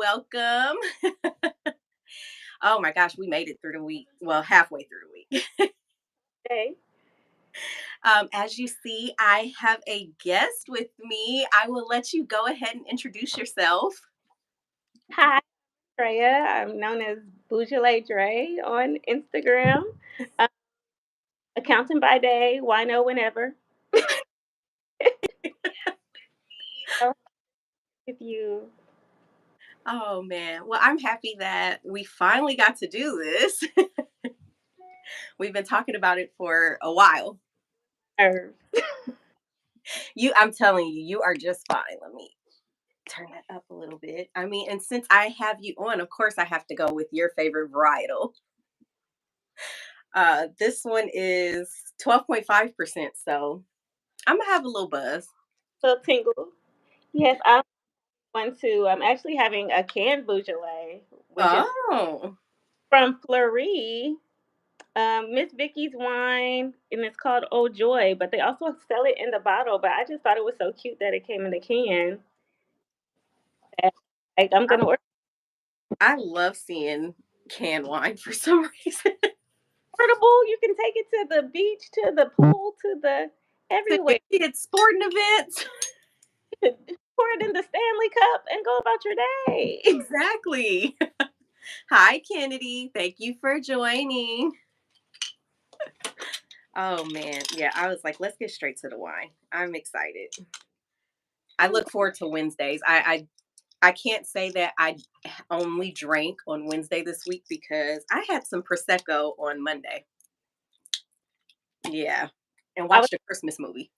welcome. Oh my gosh, we made it through the week. Well, halfway through the week. Hey. As you see, I have a guest with me. I will let you go ahead and introduce yourself. Hi, Andrea. I'm known as Bougele Dre on Instagram. Uh, Accountant by day, wino whenever. So with you. Oh man. Well, I'm happy that we finally got to do this. We've been talking about it for a while. Er, I'm telling you, you are just fine. Let me turn that up a little bit. I mean, and since I have you on, of course I have to go with your favorite varietal. This one is 12.5%, so I'm gonna have a little buzz. So tingle. Yes, I'm one too. I'm actually having a canned Bougele, which is Oh, from Fleury. Miss Vicky's wine, and it's called Oh Joy, but they also sell it in the bottle. But I just thought it was so cute that it came in a can. That, like, I'm I, gonna order I love seeing canned wine for some reason. portable. You can take it to the beach, to the pool, to the To your everywhere. kids' sporting events. Pour it in the Stanley Cup and go about your day. Exactly. Hi, Kennedy. Thank you for joining. Oh man, yeah. I was like, let's get straight to the wine. I'm excited. I look forward to Wednesdays. I can't say that I only drank on Wednesday this week because I had some prosecco on Monday. Yeah, and I was watched a Christmas movie.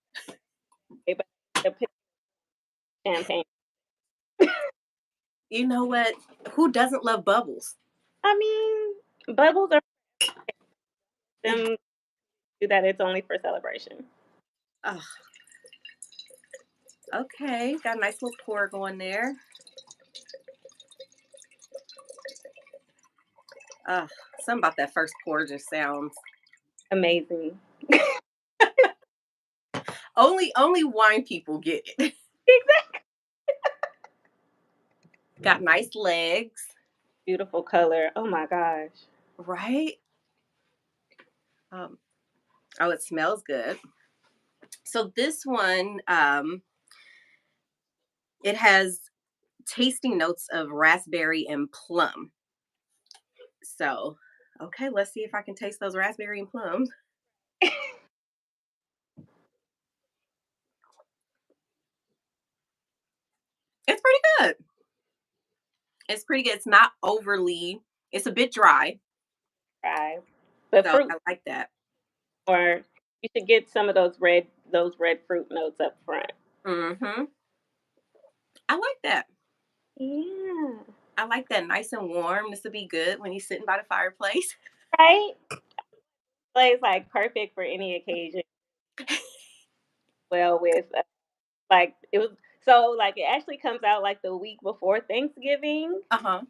able to pick champagne. You know what? Who doesn't love bubbles? I mean, bubbles are Ex- them do that. It's only for celebration. Oh, okay, got a nice little pour going there. Uh, something about that first pour just sounds Amazing. only wine people get it. Exactly. Got nice legs, Beautiful color. Oh my gosh. right? Um, oh, it smells good. So this one, it has tasting notes of raspberry and plum. So, okay, let's see if I can taste those raspberry and plums. It's pretty good. It's pretty good. It's not overly. It's a bit dry, Try. But so fruit, I like that. or you should get some of those red fruit notes up front. Hmm. I like that. Yeah. I like that. Nice and warm. This would be good when you're sitting by the fireplace. Right? So it's like perfect for any occasion. Well, with like it was so like it actually comes out like the week before Thanksgiving Uh huh.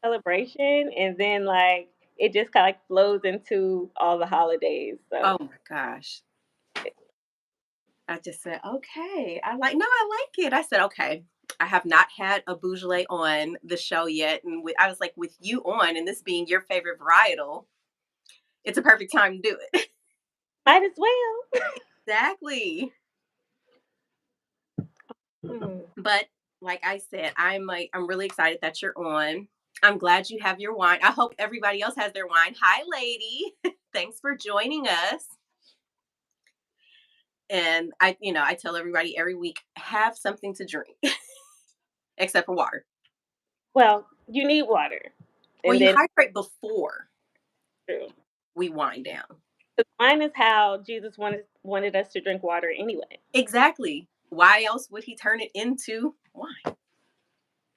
celebration, and then like it just kind of like flows into all the holidays. Oh So my gosh. I just said, okay. No, I like it. I said, okay. I have not had a Beaujolais on the show yet. And I was like, with you on and this being your favorite varietal, it's a perfect time to do it. might as well. Exactly. Hmm. But like I said, I'm really excited that you're on. I'm glad you have your wine. I hope everybody else has their wine. Hi, lady. Thanks for joining us. And I tell everybody every week, have something to drink, except for water. Well, you need water, Well, and you then hydrate before true. we wind down. 'Cause wine is how Jesus wanted us to drink water anyway. Exactly. Why else would he turn it into wine?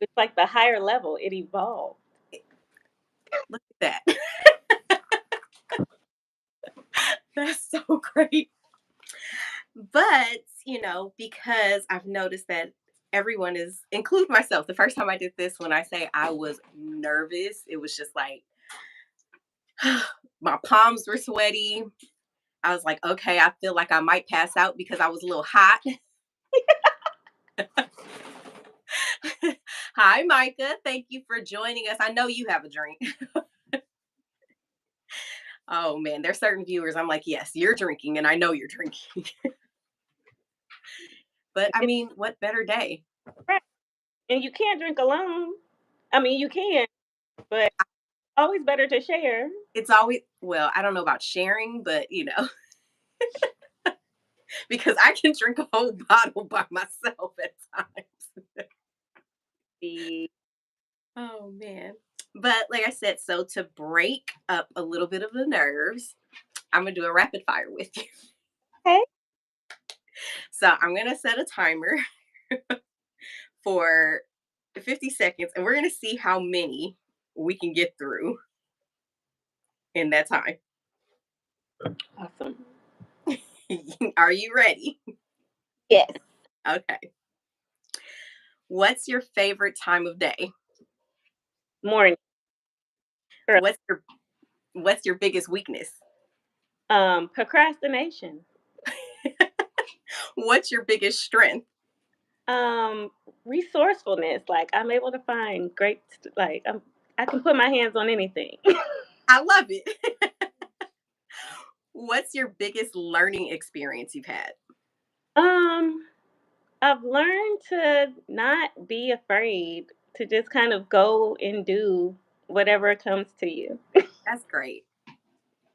It's like the higher level. It evolved. Look at that. That's so great. But, because I've noticed that everyone is, include myself, the first time I did this, when I say I was nervous, it was just like my palms were sweaty. I was like, okay, I feel like I might pass out because I was a little hot. Hi, Micah. Thank you for joining us. I know you have a drink. Oh man, there's certain viewers. I'm like, yes, you're drinking, and I know you're drinking. But I It's mean, what better day? right, and you can't drink alone. I mean, you can, but always better to share. It's always well, I don't know about sharing, but because I can drink a whole bottle by myself at times. The Oh man. But like I said, so to break up a little bit of the nerves, I'm gonna do a rapid fire with you. Okay. So I'm gonna set a timer for 50 seconds and we're gonna see how many we can get through in that time. Awesome. Are you ready? Yes. Okay. What's your favorite time of day? Morning. Or, What's your biggest weakness? procrastination. What's your biggest strength? Um, resourcefulness. Like I'm able to find great. I can put my hands on anything. I love it. What's your biggest learning experience you've had? um, I've learned to not be afraid to just kind of go and do whatever comes to you. That's great.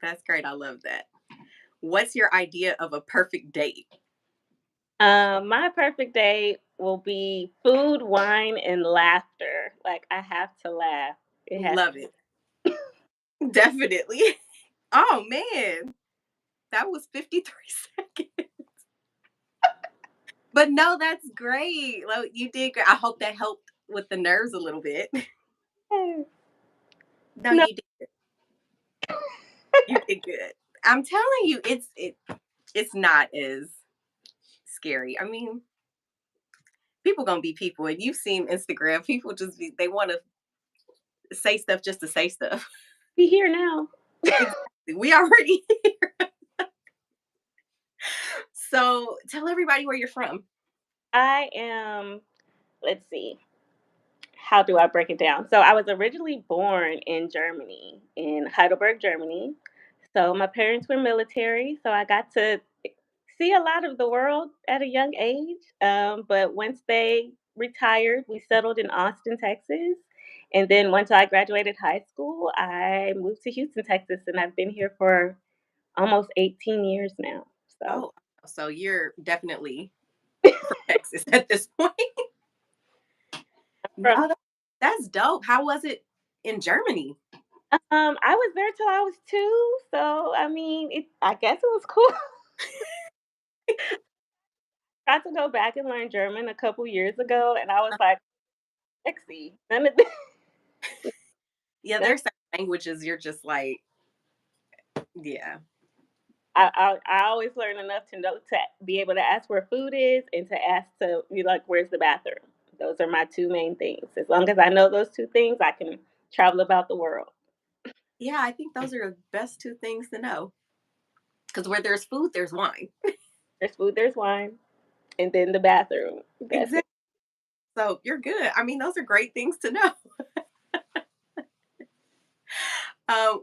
That's great. I love that. What's your idea of a perfect date? My perfect day will be food, wine, and laughter. Like I have to laugh. It has. Love it. Definitely. Oh man, that was 53 seconds. But no, that's great. Like, you did great. I hope that helped with the nerves a little bit. No, No, you did. You did good. I'm telling you, it's not as scary. I mean, people gonna be people, and you've seen Instagram. People just they want to say stuff just to say stuff. be here now. Exactly. We already. So tell everybody where you're from. I am. Let's see. How do I break it down? So I was originally born in Germany, in Heidelberg, Germany. So my parents were military, so I got to see a lot of the world at a young age. But once they retired, we settled in Austin, Texas. And then once I graduated high school, I moved to Houston, Texas, and I've been here for almost 18 years now. So Oh, so you're definitely from Texas at this point. No, from that's dope. How was it in Germany? I was there till I was 2, so I mean, I guess it was cool. Tried to go back and learn German a couple years ago, and I was like, "Sexy." None of this. Yeah, None, there's some languages you're just like, yeah. I always learn enough to know to be able to ask where food is and to ask to be like, "Where's the bathroom?" Those are my 2 main things. As long as I know those 2 things, I can travel about the world. Yeah, I think those are the best two things to know. Because where there's food, there's wine. There's food, there's wine, and then the bathroom. That's it. Exactly. So you're good. I mean, those are great things to know.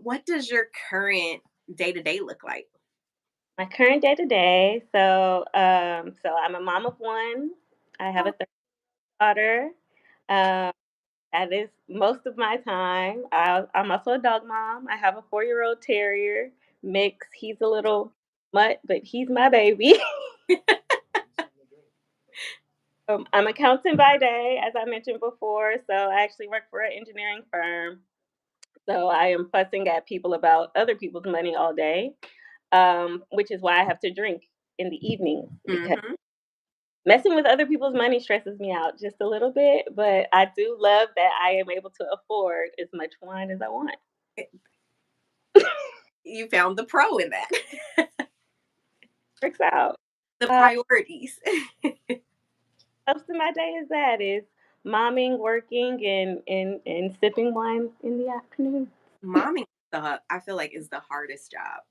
What does your current day to day look like? My current day to day. So I'm a mom of 1. I have a Oh, 3rd daughter. Um That is most of my time. I'm also a dog mom. I have a 4-year-old terrier mix. He's a little mutt, but he's my baby. I'm accountant by day, as I mentioned before. So I actually work for an engineering firm. So I am fussing at people about other people's money all day, which is why I have to drink in the evening because hmm messing with other people's money stresses me out just a little bit. But I do love that I am able to afford as much wine as I want. You found the pro in that. Works out. The Uh, priorities. Most of my day is momming, working, and sipping wine in the afternoon. Momming, I feel like, is the hardest job.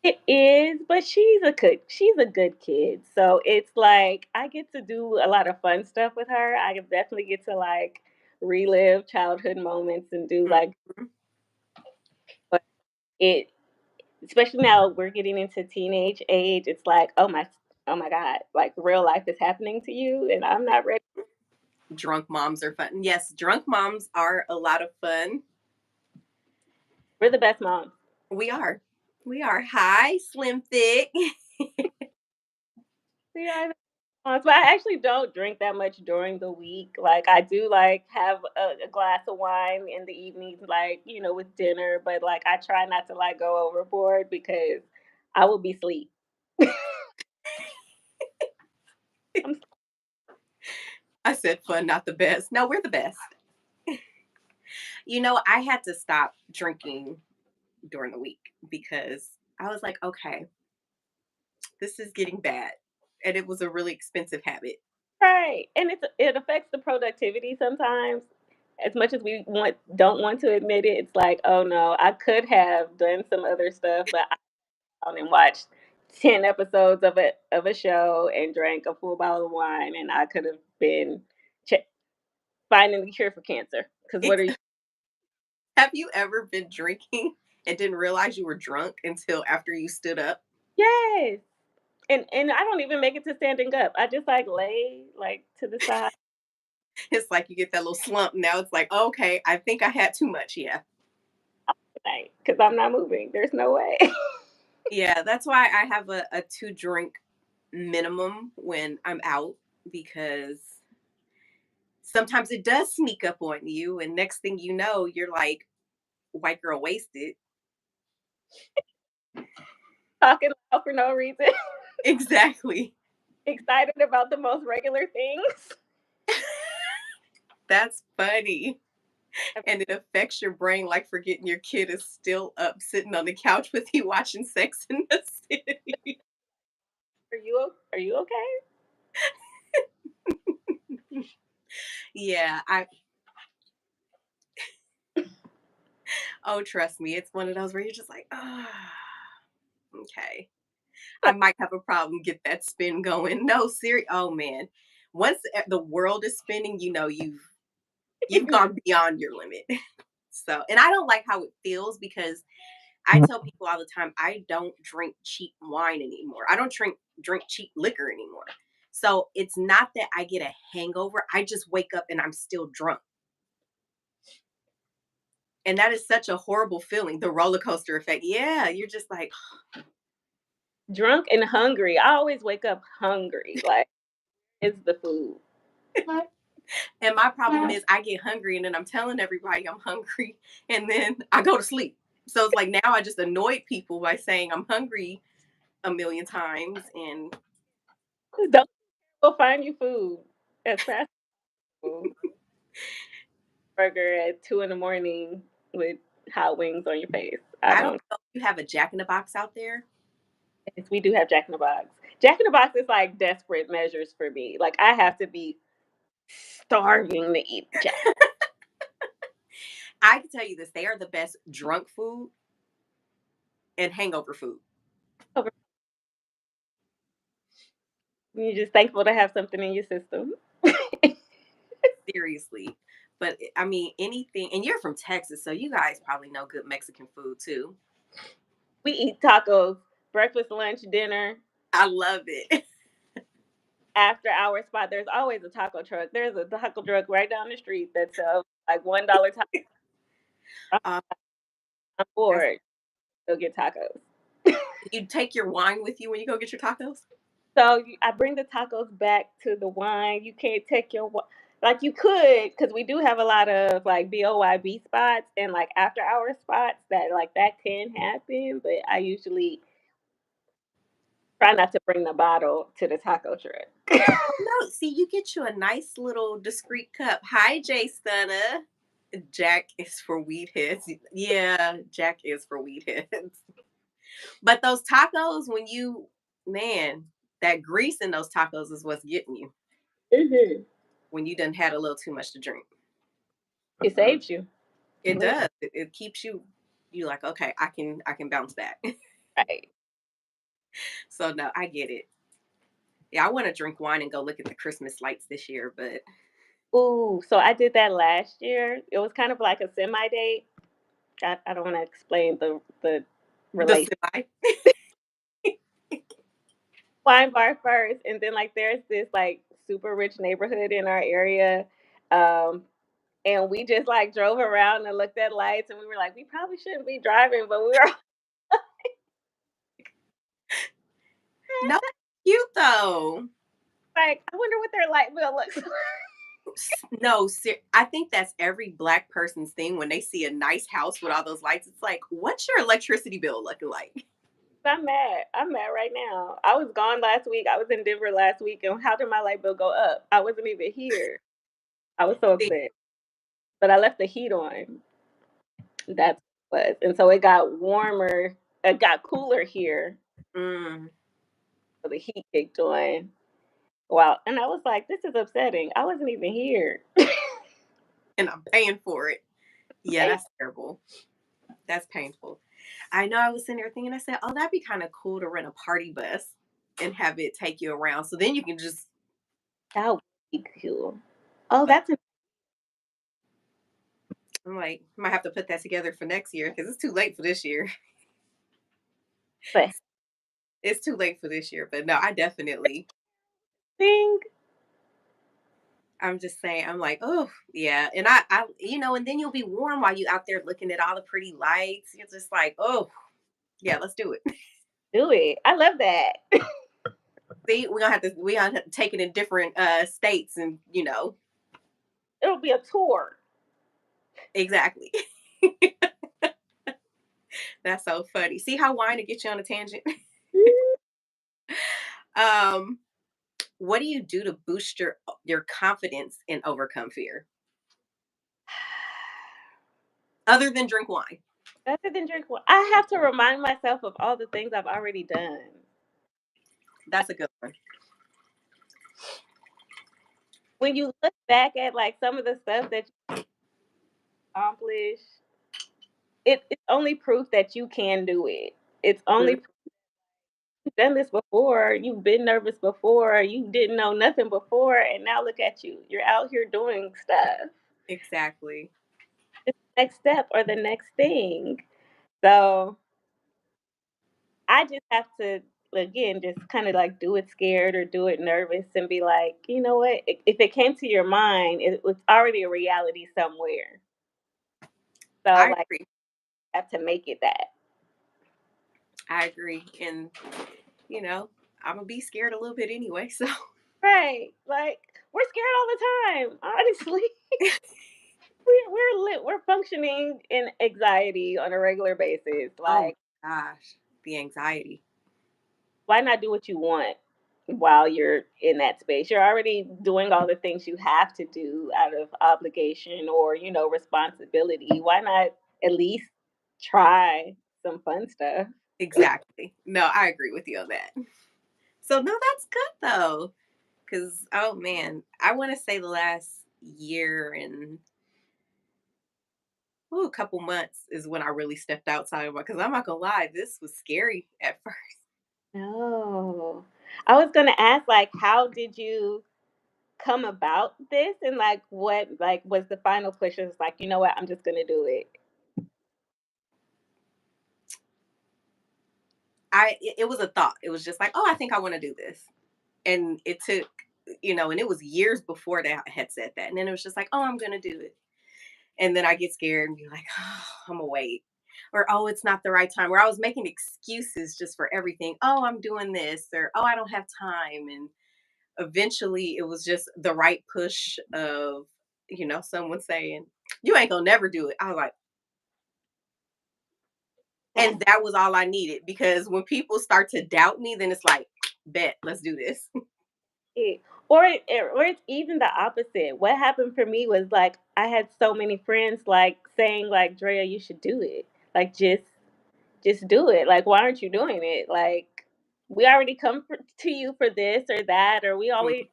It is, but she's a good kid. So it's like I get to do a lot of fun stuff with her. I definitely get to like relive childhood moments and do like Mhm. but it especially now we're getting into teenage age, it's like, oh my God, like real life is happening to you and I'm not ready. Drunk moms are fun. Yes, drunk moms are a lot of fun. We're the best moms. We are. We are. Hi, Slim Thick. We are the moms. But I actually don't drink that much during the week. Like I do like have a glass of wine in the evenings, like, with dinner, but like I try not to like go overboard because I will be asleep. I'm I said fun, not the best. No, we're the best. I had to stop drinking during the week because I was like, okay, this is getting bad. And it was a really expensive habit. right. And it affects the productivity sometimes. As much as we don't want to admit it, it's like, oh no, I could have done some other stuff, but I went and watched 10 episodes of a show and drank a full bottle of wine, and I could have been ch- finding the cure for cancer. Because what are you? Have you ever been drinking and didn't realize you were drunk until after you stood up? Yes, and I don't even make it to standing up. I just like lay like to the side It's like you get that little slump. Now it's like, okay, I think I had too much. Yeah. tonight because I'm not moving. There's no way. Yeah. That's why I have a two drink minimum when I'm out because sometimes it does sneak up on you. And next thing you know, you're like white girl wasted. Talking loud for no reason, Exactly. excited about the most regular things. That's funny. And it affects your brain like forgetting your kid is still up sitting on the couch with you watching Sex in the City. Are you okay? Yeah, I oh trust me, it's one of those where you're just like, ah, okay. I might have a problem get that spin going. No, serious. Oh man. Once the world is spinning, you've gone beyond your limit. So, and I don't like how it feels because I tell people all the time I don't drink cheap wine anymore. I don't drink cheap liquor anymore. So, it's not that I get a hangover. I just wake up and I'm still drunk. And that is such a horrible feeling, the roller coaster effect. Yeah, you're just like, Drunk and hungry. I always wake up hungry. Like, it's the food. and my problem is I get hungry and then I'm telling everybody I'm hungry and then I go to sleep. So it's like now I just annoyed people by saying I'm hungry a million times and Don't go find you food as fast food. Burger at 2 in the morning with hot wings on your face. I I don't don't. know if you have a Jack in the Box out there. Yes, we do have Jack in the Box. Jack in the Box is like desperate measures for me. Like I have to be starving to eat Jack. I can tell you this, they are the best drunk food and hangover food. You're just thankful to have something in your system. Seriously. But I mean anything and you're from Texas, so you guys probably know good Mexican food too. We eat tacos, breakfast, lunch, dinner, I love it. after hour spot. There's always a taco truck. There's a taco truck right down the street that sells like $1 tacos. Um, I'm that's bored. Go get tacos. you take your wine with you when you go get your tacos? So I bring the tacos back to the wine. You can't take your like you could because we do have a lot of like BOYB spots and like after hour spots that like that can happen. But I usually try not to bring the bottle to the taco truck. Oh no, see, you get you a nice little discreet cup. Hi, Jay Stunner. Jack is for weed heads. Yeah, Jack is for weed heads. But those tacos, man, that grease in those tacos is what's getting you Hmm. when you done had a little too much to drink. It saves you. It Literally. does. It keeps you like, okay, I can bounce back. Right. So no, I get it. Yeah, I want to drink wine and go look at the Christmas lights this year, but Ooh, so I did that last year. It was kind of like a semi date. I don't want to explain the The relation. semi. Wine bar first, and then like there's this like super rich neighborhood in our area. Um, and we just like drove around and looked at lights, and we were like, we probably shouldn't be driving, but we were No, cute though. like, I wonder what their light bill looks like. No, I think that's every black person's thing when they see a nice house with all those lights. It's like, what's your electricity bill looking like? I'm mad. I'm mad right now. I was gone last week. I was in Denver last week, and how did my light bill go up? I wasn't even here. I was so See, upset, but I left the heat on. That's what it was, and so it got warmer. It got cooler here, mm, so the heat kicked on. Wow, and I was like, "This is upsetting." I wasn't even here. and I'm paying for it. Yeah, Hey, that's terrible. That's painful. I know I was sitting there thinking, I said, oh, that'd be kind of cool to rent a party bus and have it take you around. So then you can just, that would be cool. Oh, but that's a I'm like, might have to put that together for next year because it's too late for this year. but It's too late for this year. But no, I definitely, thing. I'm just saying, I'm like, oh, yeah. And and then you'll be warm while you out there looking at all the pretty lights. You're just like, oh, yeah, let's do it. Do it. I love that. See, we gonna have to take it in different states and, It'll be a tour. exactly. That's so funny. See how wine to get you on a tangent? um, what do you do to boost your confidence and overcome fear? Other than drink wine. Other than drink water, I have to remind myself of all the things I've already done. That's a good one. When you look back at like some of the stuff that you accomplished, it's only proof that you can do it. It's only Mm, proof you've done this before. You've been nervous before. You didn't know nothing before, and now look at you. You're out here doing stuff. exactly. It's the next step or the next thing. So I just have to again just kind of like do it scared or do it nervous and be like, you know what? If it came to your mind, it was already a reality somewhere. So I like, agree. I have to make it that. I agree. And, you know, I'm going to be scared a little bit anyway. So, Right? Like we're scared all the time. Honestly, we're functioning in anxiety on a regular basis. oh my Like, gosh, the anxiety. why not do what you want while you're in that space? You're already doing all the things you have to do out of obligation or, responsibility. Why not at least try some fun stuff? Exactly. No, I agree with you on that. So, no, that's good though. Because, oh man, I want to say the last year and a couple months is when I really stepped outside of my, because I'm not going to lie, this was scary at first. No. I was gonna ask, like, how did you come about this and like what like was the final push? It was like, you know what, I'm just gonna do it. It was a thought. It was just like, oh, I think I want to do this. And it took, and it was years before that I had said that. And then it was just like, oh, I'm going to do it. And then I get scared and be like, oh, I'm going to wait. Or, oh, it's not the right time. Where I was making excuses just for everything. Oh, I'm doing this. Or, oh, I don't have time. And eventually it was just the right push of, someone saying, you ain't going to never do it. I was like, That's and that was all I needed because when people start to doubt me, then it's like, bet, let's do this. it. Or it's even the opposite. What happened for me was like I had so many friends like saying like, Drea, you should do it. Like just do it. Like, why aren't you doing it? Like, we already to you for this or that, or we always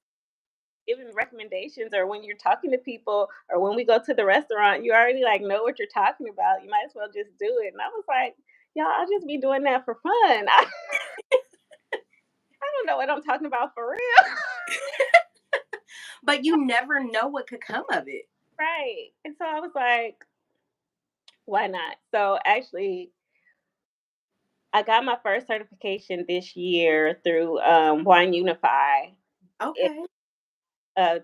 giving recommendations, or when you're talking to people, or when we go to the restaurant, you already like know what you're talking about. You might as well just do it. And I was like, y'all, I'll just be doing that for fun. I don't know what I'm talking about for real. But you never know what could come of it. Right. And so I was like, why not? So actually, I got my first certification this year through Wine Unify. Okay.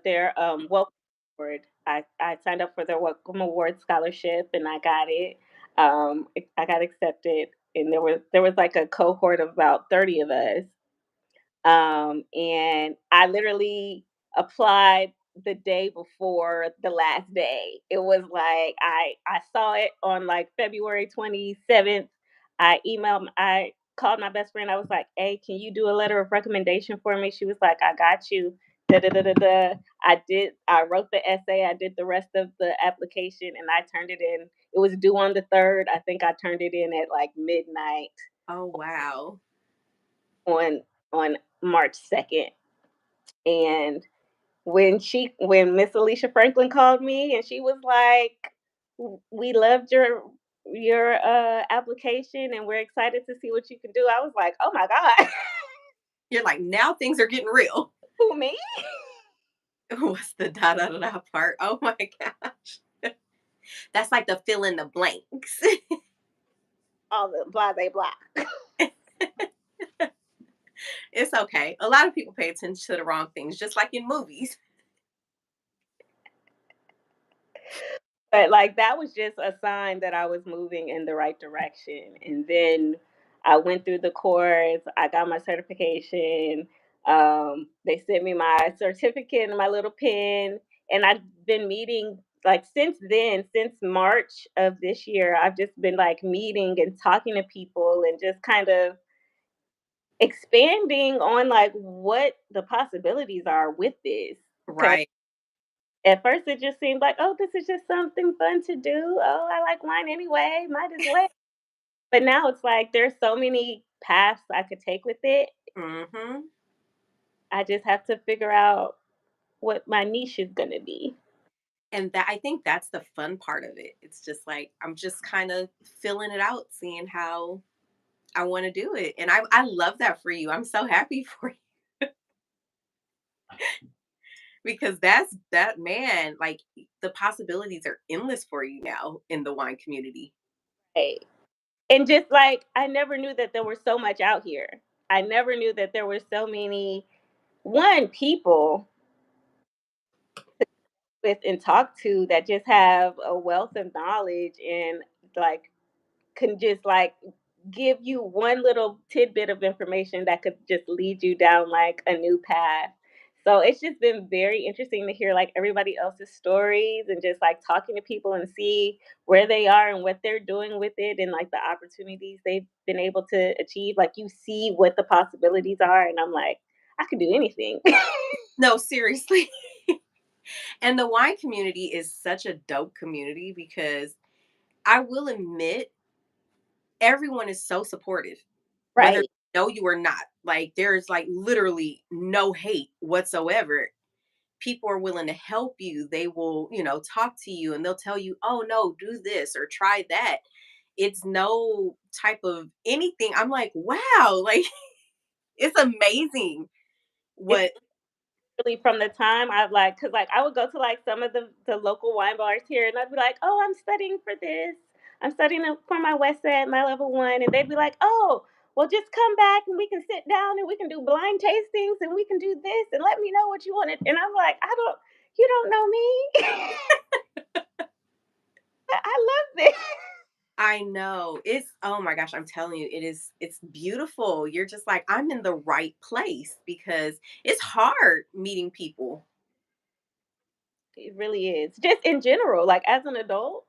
Their welcome award. I signed up for their welcome award scholarship and I got it. I got accepted, and there was like a cohort of about 30 of us, and I literally applied the day before the last day. It was like I saw it on like February 27th. I called my best friend. I was like, "Hey, can you do a letter of recommendation for me?" She was like, "I got you." Da da da da da. I wrote the essay. I did the rest of the application, and I turned it in. It was due on the 3rd. I think I turned it in at like midnight Oh, wow. on on March 2nd. And when Miss Alicia Franklin called me and she was like, We loved your application and we're excited to see what you can do." I was like, "Oh my God." You're like, now things are getting real. Who, me? What's the da da da da part? Oh my gosh. That's like the fill in the blanks. All the blah blah blah. It's okay. A lot of people pay attention to the wrong things, just like in movies. But like that was just a sign that I was moving in the right direction. And then I went through the course, I got my certification. They sent me my certificate and my little pin. And I've been meeting like since then, since March of this year, I've just been like meeting and talking to people and just kind of expanding on like what the possibilities are with this. Right. At first, it just seemed like, "Oh, this is just something fun to do. Oh, I like wine anyway, might as well." But now it's like there's so many paths I could take with it. Hmm. I just have to figure out what my niche is gonna be. And that I think that's the fun part of it. It's just like I'm just kind of filling it out, seeing how I want to do it. And I love that for you. I'm so happy for you because that's that man, like the possibilities are endless for you now in the wine community. Right. And just like I never knew that there was so much out here. I never knew that there were so many people with and talk to that just have a wealth of knowledge and like can just like give you one little tidbit of information that could just lead you down like a new path. So it's just been very interesting to hear like everybody else's stories and just like talking to people and see where they are and what they're doing with it and like the opportunities they've been able to achieve. Like you see what the possibilities are, and I'm like, I could do anything. No, seriously. And the wine community is such a dope community because I will admit everyone is so supportive, whether Right. they know you or not. Like there's like literally no hate whatsoever. People are willing to help you. They will, talk to you and they'll tell you, oh no, do this or try that. It's no type of anything. I'm like, wow, like it's amazing It's what really from the time I've like, cause like I would go to like some of the local wine bars here, and I'd be like, "Oh, I'm studying for this. I'm studying for my WSET, my level 1," and they'd be like, "Oh, well, just come back and we can sit down and we can do blind tastings and we can do this and let me know what you wanted." And I'm like, you don't know me. I love this. I know. It's oh my gosh, I'm telling you, it's beautiful. You're just like, I'm in the right place because it's hard meeting people. It really is. Just in general, like as an adult.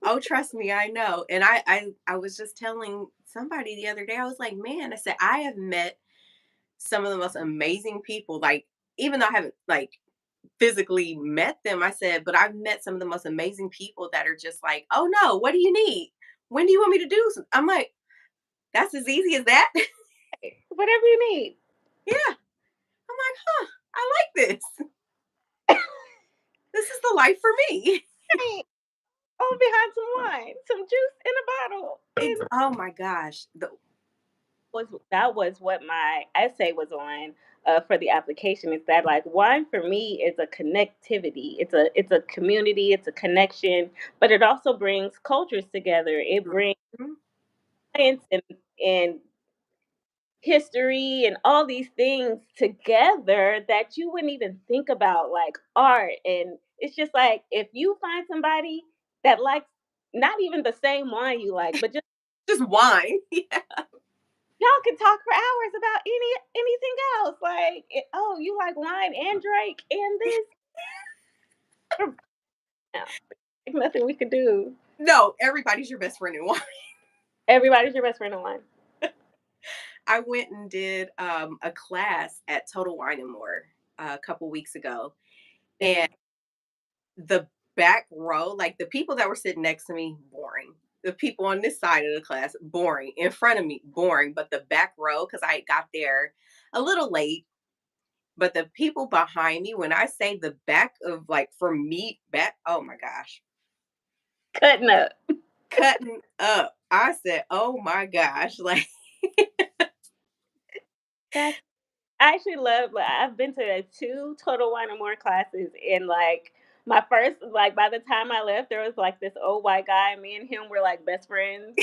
Oh, trust me, I know. And I was just telling somebody the other day, I was like, man, I said, I have met some of the most amazing people. Like, even though I haven't like physically met them, I said, but I've met some of the most amazing people that are just like, oh no, what do you need? When do you want me to do I'm like, that's as easy as that. Whatever you need. Yeah. I'm like, huh, I like this. This is the life for me. Right. Oh, behind some wine, some juice in a bottle. Oh my gosh. That was what my essay was on. for the application. It's that like wine for me is a connectivity. It's a community. It's a connection, but it also brings cultures together. It brings Mhm. science and history and all these things together that you wouldn't even think about, like art. And it's just like if you find somebody that likes not even the same wine you like, but just Just wine. Yeah. y'all can talk for hours about anything else. Like, oh, you like wine and Drake and this? No, there's nothing we could do. No, everybody's your best friend in wine. Everybody's your best friend in wine. I went and did a class at Total Wine and More a couple weeks ago, and the back row, like the people that were sitting next to me, boring. The people on this side of the class, boring. In front of me, boring. But the back row, because I got there a little late, but the people behind me, when I say the back of like from me back, oh my gosh, Cutting up. cutting up. I said, oh my gosh, like That's I actually love. Like, I've been to two Total Wine and More classes, and like my first, like by the time I left, there was like this old white guy. And me and him were like best friends.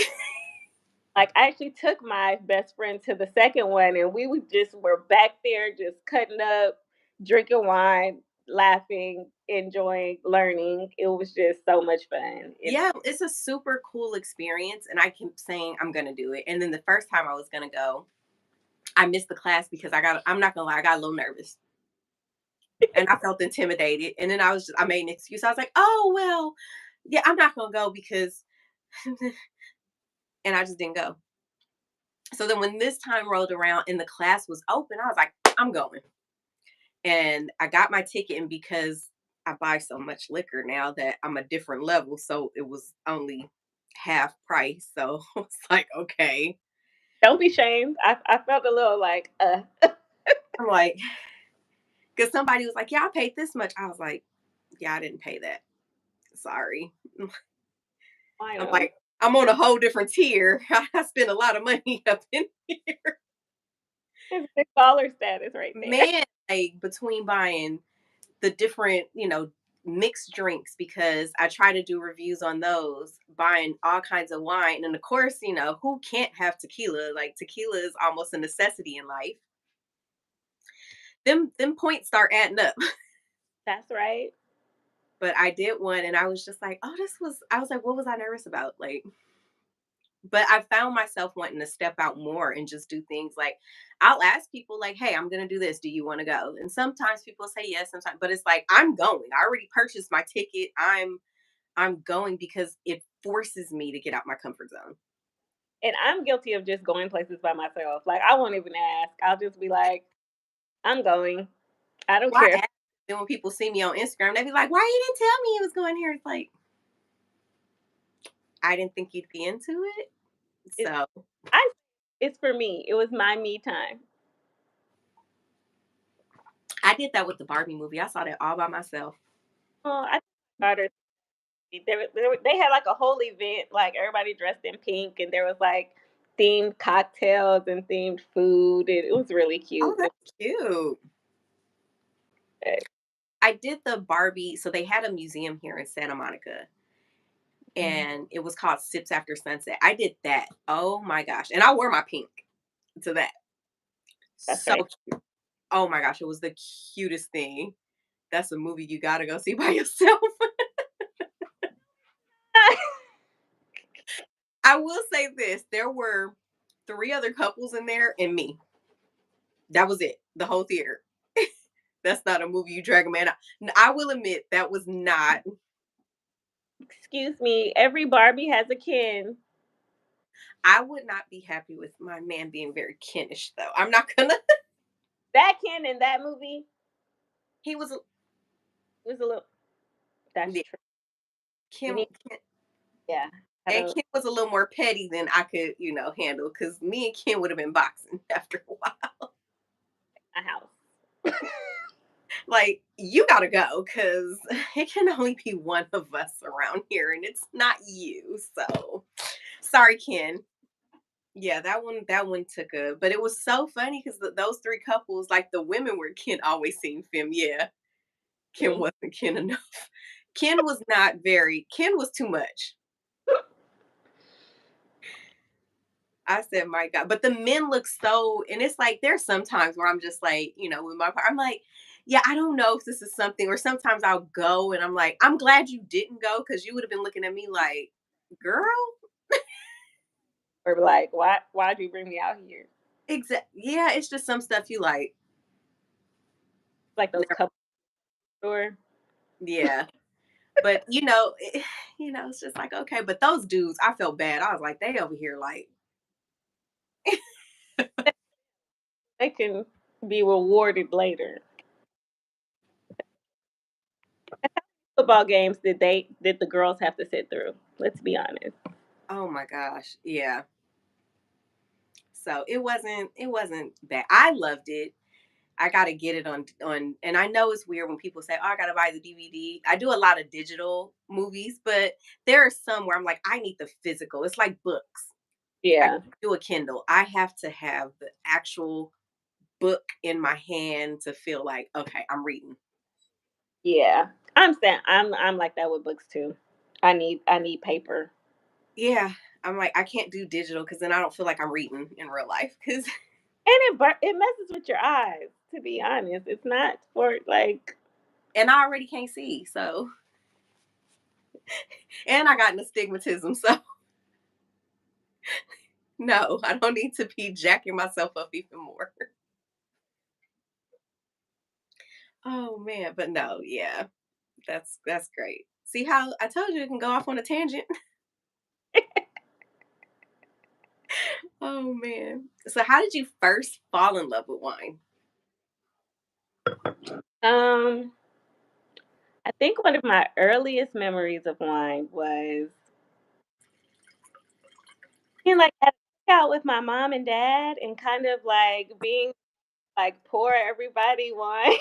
Like I actually took my best friend to the second one, and we would just were back there just cutting up, drinking wine, laughing, enjoying, learning. It was just so much fun. It's yeah, it's a super cool experience. And I keep saying I'm gonna do it. And then the first time I was gonna go, I missed the class because I'm not gonna lie, I got a little nervous and I felt intimidated. And then I made an excuse. I was like, oh, well, yeah, I'm not going to go because, and I just didn't go. So then when this time rolled around and the class was open, I was like, I'm going. And I got my ticket. And because I buy so much liquor now that I'm a different level, so it was only half price. So it's like, okay. don't be shamed. I felt a little like I'm like, because somebody was like, yeah, I paid this much. I was like, yeah, I didn't pay that. Sorry. I I'm know like, I'm on a whole different tier. I spend a lot of money up in here. it's big baller status right there. Man, like between buying the different, mixed drinks because I try to do reviews on those, buying all kinds of wine. And of course, who can't have tequila? Like tequila is almost a necessity in life. Them points start adding up. That's right. But I did one and I was just like, oh, I was like, what was I nervous about? Like, but I found myself wanting to step out more and just do things like I'll ask people like, "Hey, I'm going to do this. Do you want to go?" And sometimes people say yes, sometimes, but it's like I'm going. I already purchased my ticket. I'm going because it forces me to get out my comfort zone. And I'm guilty of just going places by myself. Like I won't even ask. I'll just be like, I'm going. I don't Why care. ask? Then when people see me on Instagram, they be like, "Why you didn't tell me you was going here?" It's like I didn't think you'd be into it. It's So I it's for me. It was my me time. I did that with the Barbie movie. I saw that all by myself. Oh, I daughter they had like a whole event, like everybody dressed in pink, and there was like themed cocktails and themed food, and it was really Oh, cute. that's cute. I did the Barbie. So they had a museum here in Santa Monica and it was called Sips After Sunset. I did that. Oh my gosh. And I wore my pink to that. That's So right. cute. Oh my gosh, it was the cutest thing. That's a movie you gotta go see by yourself. I will say this there were three other couples in there and me. That was it. The whole theater. That's not a movie you drag a man out. I will admit that was not. Excuse me. Every Barbie has a Ken. I would not be happy with my man being very kinish though. I'm not gonna. That Ken in that movie He was. was a little. That's Yeah, true. You Kim, need. Yeah. I and don't. Ken was a little more petty than I could, handle because me and Ken would have been boxing after a while. A house. Like, you gotta go because it can only be one of us around here and it's not you. So, sorry, Ken. Yeah, that one took a but it was so funny because those 3 couples, like, the women were Ken always seemed femme, yeah. Ken Mm. wasn't Ken enough. Ken was not very Ken was too much. I said, "My God," but the men look so and it's like, there's sometimes where I'm just like, with my I'm like, "Yeah, I don't know if this is something," or sometimes I'll go and I'm like, "I'm glad you didn't go because you would have been looking at me like, 'Girl?'" Or like, why'd you bring me out here? Yeah, it's just some stuff you like, Like those never couple store. yeah. But, it's just like, okay, but those dudes, I felt bad. I was like, "They over here like." They can be rewarded later. Football games did the girls have to sit through? Let's be honest. Oh my gosh, yeah. So it wasn't bad. I loved it. I gotta get it and I know it's weird when people say, "Oh, I gotta buy the DVD." I do a lot of digital movies, but there are some where I'm like, I need the physical. It's like books. I Yeah, can't do a Kindle. I have to have the actual book in my hand to feel like, okay, I'm reading. yeah. I'm like that with books too. I need paper. Yeah. I'm like, I can't do digital because then I don't feel like I'm reading in real life. Cause And it messes with your eyes, to be honest. It's not for like and I already can't see. So and I got astigmatism. So no, I don't need to be jacking myself up even more. Oh man, but no, yeah. That's great. See how I told you it can go off on a tangent? Oh man. So how did you first fall in love with wine? um I think one of my earliest memories of wine was being like at a cookout with my mom and dad and kind of like being like pour everybody wine.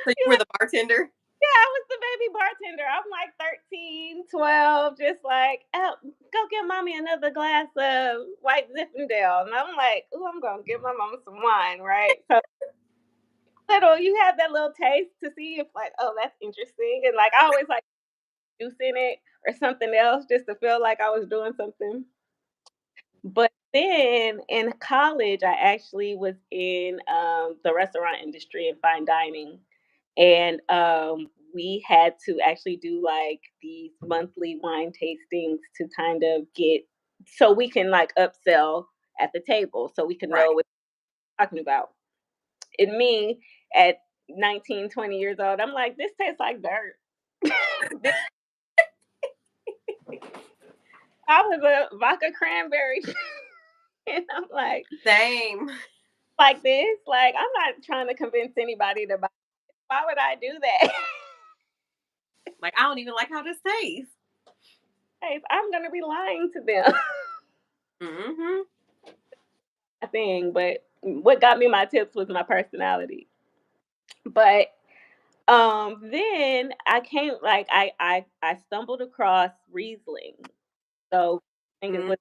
So you were the bartender? Yeah, I was the baby bartender. I'm like 13, 12, just like, oh, go get mommy another glass of white Zinfandel. And I'm like, oh, I'm going to give my mama some wine, right? So little, you have that little taste to see if like, oh, that's interesting. And like, I always like juice in it or something else just to feel like I was doing something. But then in college, I actually was in the restaurant industry and fine dining. And we had to actually do like these monthly wine tastings to kind of get so we can like upsell at the table so we can know Right. what we're talking about. And me at 19, 20 years old, I'm like, this tastes like dirt. This, I was a vodka cranberry. And I'm Same. like this. Like, I'm not trying to convince anybody to buy. Why would I do that? Like I don't even like how this tastes. Hey, I'm gonna be lying to them. Hmm. Thing, but what got me my tips was my personality. But then I came like I stumbled across Riesling. So I think it Hmm. was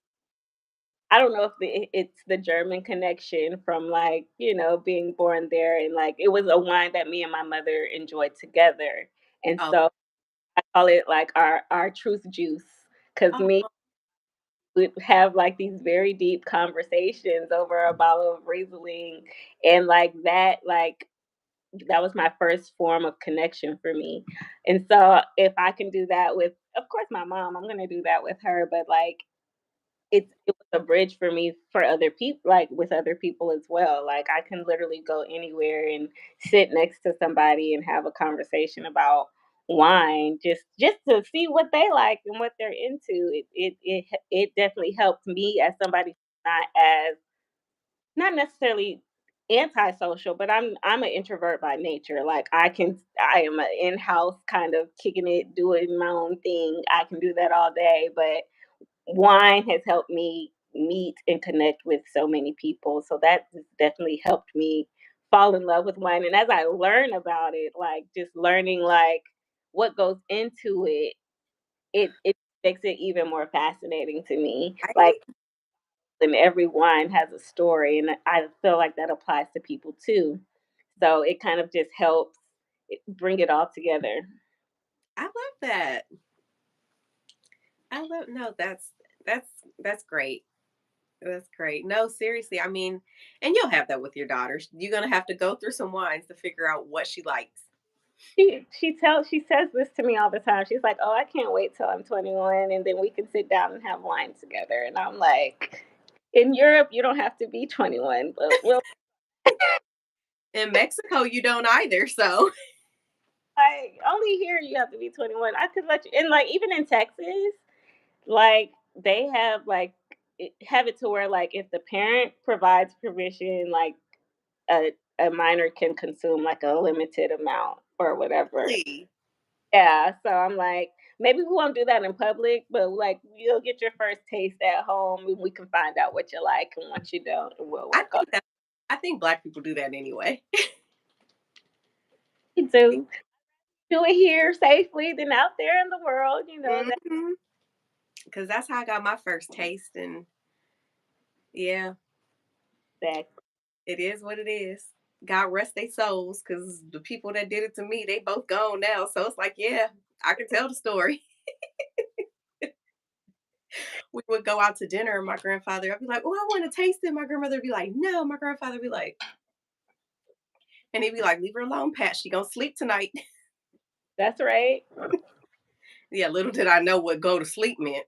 I don't know if it's the German connection from like being born there and like it was a wine that me and my mother enjoyed together, and Oh, so I call it like our truth juice because oh, me would have like these very deep conversations over a bottle of Riesling, and that was my first form of connection for me. And so if I can do that with, of course, my mom, I'm gonna do that with her. But like it was a bridge for me for other people, like with other people as well. Like I can literally go anywhere and sit next to somebody and have a conversation about wine just to see what they like and what they're into. It definitely helped me as somebody not as not necessarily antisocial, but I'm an introvert by nature. Like I am an in-house kind of kicking it, doing my own thing. I can do that all day, but wine has helped me meet and connect with so many people. So that has definitely helped me fall in love with wine. And as I learn about it, like just learning like what goes into it, it makes it even more fascinating to me. Like right? and every wine has a story, and I feel like that applies to people too. So it kind of just helps bring it all together. I love that. I love no, that's that's great. That's great. No, seriously. I mean, and you'll have that with your daughters. You're gonna have to go through some wines to figure out what she likes. She says this to me all the time. She's like, "Oh, I can't wait till I'm 21, and then we can sit down and have wine together." And I'm like, "In Europe, you don't have to be 21, but we'll." In Mexico, you don't either. So Like, only here you have to be 21. I could let you, and like even in Texas, like they have like have it to where like if the parent provides permission, like a minor can consume like a limited amount or whatever. really, Yeah, so I'm like, maybe we won't do that in public, but like you'll get your first taste at home, and we can find out what you like and what you don't, and we'll I work on think that I think Black people do that anyway. it. Do it here safely than out there in the world, that. Because that's how I got my first taste, and yeah, That it is what it is. God rest their souls, because the people that did it to me, they both gone now. So it's like, yeah, I can tell the story. We would go out to dinner, and my grandfather, I'd be like, "Oh, I want to taste it." My grandmother would be like, "No." My grandfather would be like, and he'd be like, "Leave her alone, Pat. She gonna sleep tonight." that's right. Yeah, little did I know what go to sleep meant.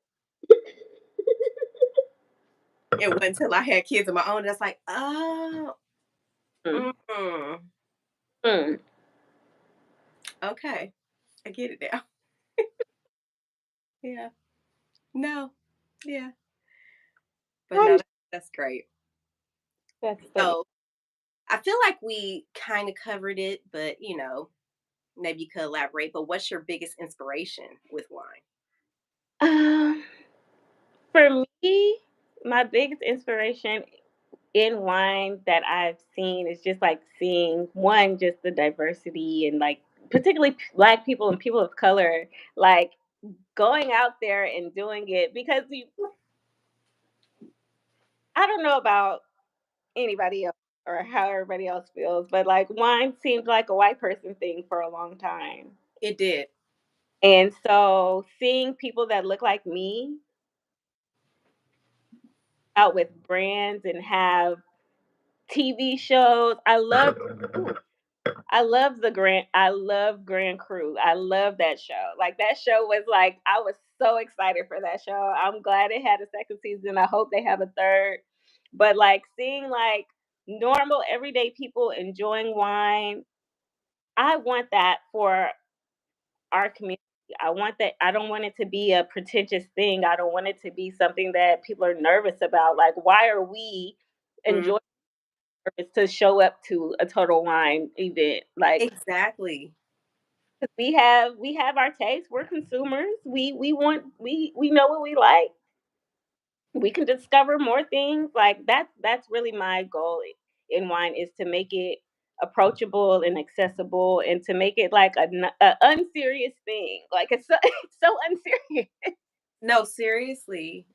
It wasn't until I had kids of my own that's like, oh, Mm, mm, mm. okay, I get it now. Yeah, no, yeah, but no, I'm that's great. That's funny. So I feel like we kind of covered it, but maybe you could elaborate. But what's your biggest inspiration with wine? Um, for me, my biggest inspiration in wine that I've seen is just like seeing one, just the diversity and like particularly black people and people of color, like going out there and doing it because I don't know about anybody else or how everybody else feels, but like wine seemed like a white person thing for a long time. It did. And so seeing people that look like me out with brands and have TV shows. I love Grand Crew. I love that show. Like that show was like I was so excited for that show. I'm glad it had a second season. I hope they have a third. But like seeing like normal everyday people enjoying wine, I want that for our community. I want that. I don't want it to be a pretentious thing. I don't want it to be something that people are nervous about. Like why are we Mm, enjoying it to show up to a Total Wine event? Like exactly. we have our taste. We're consumers. We know what we like. We can discover more things. Like that's really my goal in wine is to make it approachable and accessible and to make it like a unserious thing. Like it's so, it's so unserious. No, seriously.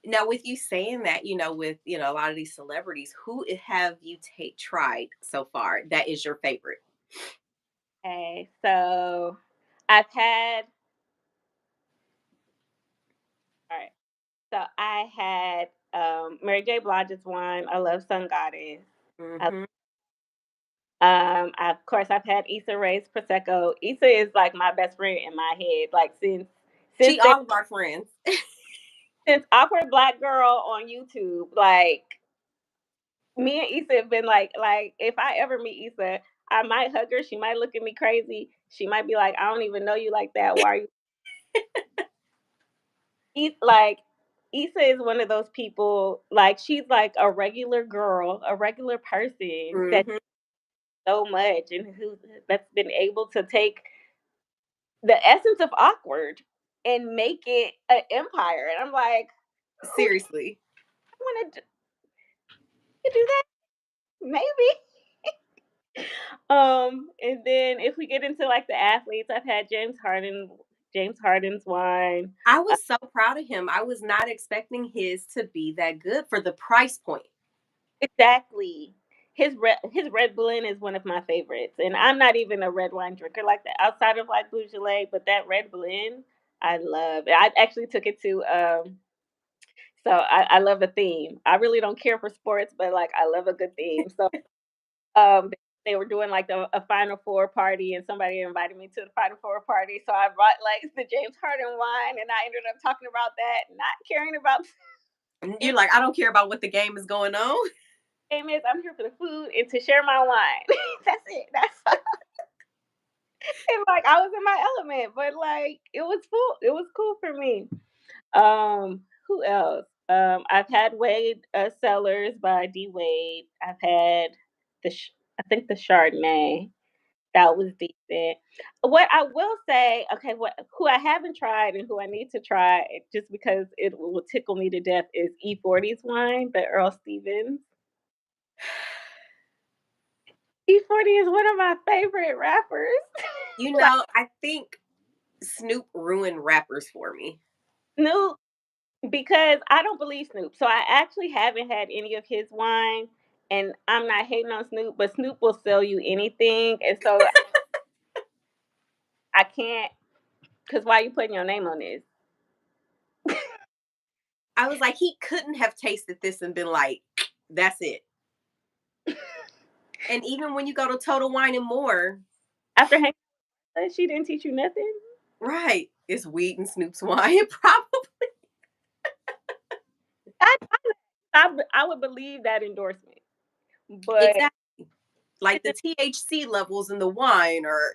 Now, with you saying that, with a lot of these celebrities, who have you tried so far that is your favorite? Okay, so I've had all right. So I had Mary J. Blige's wine. I love Sun Goddess. Hmm. Of course, I've had Issa Rae's Prosecco. Issa is like my best friend in my head. Like since She that all of our friends. since Awkward Black Girl on YouTube, like me and Issa have been like if I ever meet Issa, I might hug her. She might look at me crazy. She might be like, I don't even know you like that. Why are you? Like Issa is one of those people. Like she's like a regular girl, a regular person that Hmm. so much and who that's been able to take the essence of awkward and make it an empire. And I'm like, who Seriously. want to do that? Maybe. And then if we get into like the athletes, I've had James Harden. James Harden's wine. I was so proud of him. I was not expecting his to be that good for the price point. Exactly. His red blend is one of my favorites, and I'm not even a red wine drinker like that outside of like Beaujolais, but that red blend I love. I actually took it to so I love a theme. I really don't care for sports, but like I love a good theme. So they were doing like a Final Four party, and somebody invited me to the Final Four party. So I brought like the James Harden wine, and I ended up talking about that, not caring about And you're any like, I don't care about what the game is going on. game is. I'm here for the food and to share my wine. That's it. That's and like I was in my element, but like it was cool. It was cool for me. Who else? I've had Wade Cellars by D Wade. I've had I think the Chardonnay. That was decent. What I will say, okay, what who I haven't tried and who I need to try just because it will tickle me to death is E40's wine, the Earl Stevens. E40 is one of my favorite rappers. Like I think Snoop ruined rappers for me. Snoop, because I don't believe Snoop. So I actually haven't had any of his wine, and I'm not hating on Snoop, but Snoop will sell you anything. And so I can't, because why are you putting your name on this? I was like, he couldn't have tasted this and been like, that's it. And even when you go to Total Wine and More, After hanging with us, she didn't teach you nothing? right, it's weed and Snoop's wine. Probably. I, I would believe that endorsement. But Exactly. Like the THC levels in the wine or,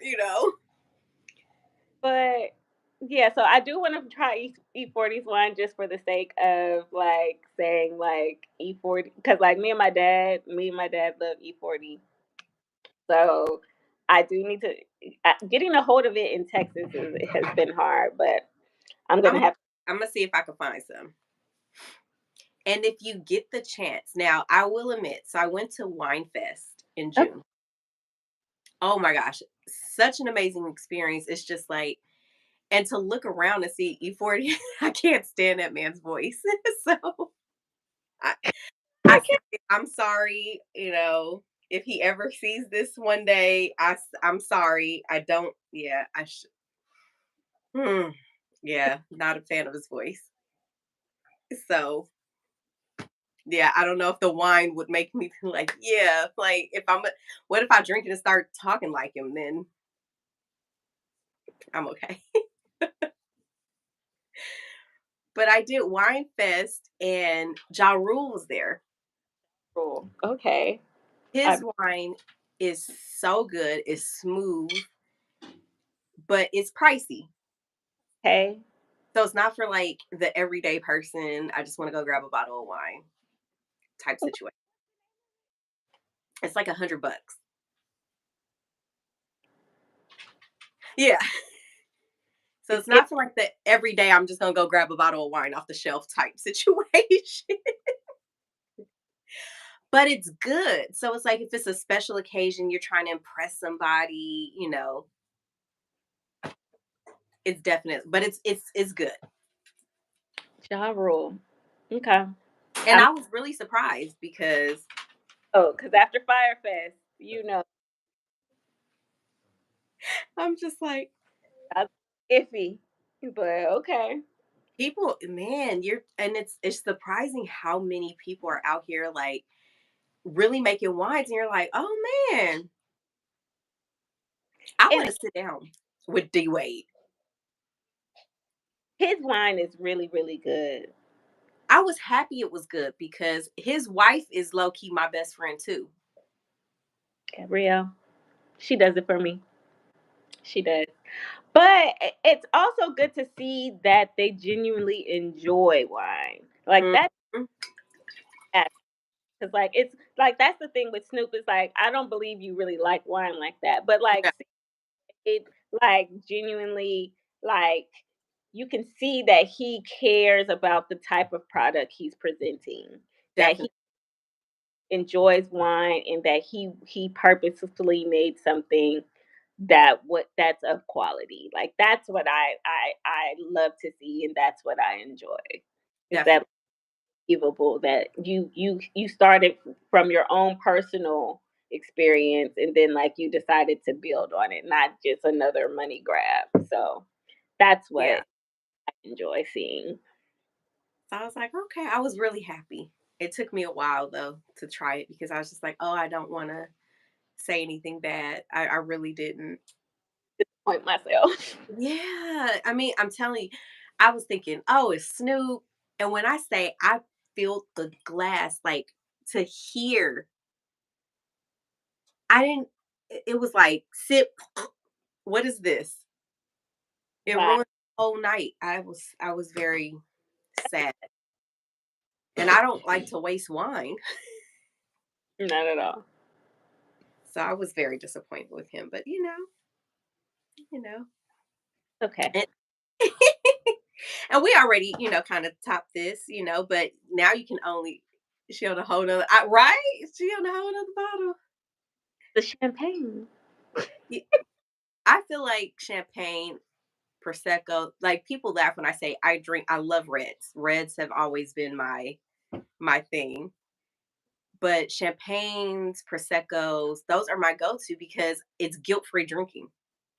but yeah, so I do want to try E40's wine just for the sake of like saying like E40 because like me and my dad love E40. So I do need to getting a hold of it in Texas has been hard, but I'm I'm gonna have I'm gonna see if I can find some. And if you get the chance, now I will admit, so I went to Wine Fest in to. June. Oh my gosh, such an amazing experience. It's just like, and to look around and see E40, I can't stand that man's voice. So I, I I can't. said, I'm sorry, if he ever sees this one day, I'm sorry. I don't, yeah, hmm, yeah, not a fan of his voice. So yeah, I don't know if the wine would make me like, yeah, like what if I drink it and start talking like him? Then I'm okay. But I did Wine Fest and Ja Rule was there. Cool. Okay. His I, wine is so good, it's smooth, but it's pricey. okay. So it's not for like the everyday person. I just want to go grab a bottle of wine type situation. It's like $100. Yeah. So it's It, not for like the everyday I'm just gonna go grab a bottle of wine off the shelf type situation. But it's good. So it's like if it's a special occasion, you're trying to impress somebody, it's definite, but it's good. Ja Rule. Okay. And I'm I was really surprised because because after Firefest, you know, I'm just like, I was iffy, but okay. people, man, and it's surprising how many people are out here like really making wines, and you're like, oh man, I And want to sit down with D Wade. his wine is really, really good. I was happy it was good because his wife is low key my best friend too. Gabrielle, she does it for me. She does. But it's also good to see that they genuinely enjoy wine. Like that, Mhm. because like it's like that's the thing with Snoop is like I don't believe you really like wine like that, but like Yeah, it like genuinely like you can see that he cares about the type of product he's presenting, that he definitely. enjoys wine, and that he purposefully made something that's of quality. Like that's what I love to see, and that's what I enjoy. Is that Definitely. believable that you started from your own personal experience, and then like you decided to build on it, not just another money grab. So that's what Yeah. I enjoy seeing. So I was like, okay. I was really happy. It took me a while though to try it because I was just like, oh, I don't want to say anything bad. I really didn't. Point myself. Yeah. I mean, I'm telling you, I was thinking, oh, it's Snoop. And when I say I filled the glass, like to hear, I didn't, it was like, sip, what is this? It Wow, ruined the whole night. I was very sad. And I don't like to waste wine. not at all. So I was very disappointed with him. But you know. Okay. And, and we already, kind of topped this, but now you can only she on a whole nother right? She on a whole nother bottle. The champagne. Y- I feel like champagne, prosecco, like people laugh when I say I love reds. Reds have always been my thing. But champagnes, proseccos, those are my go-to because it's guilt-free drinking.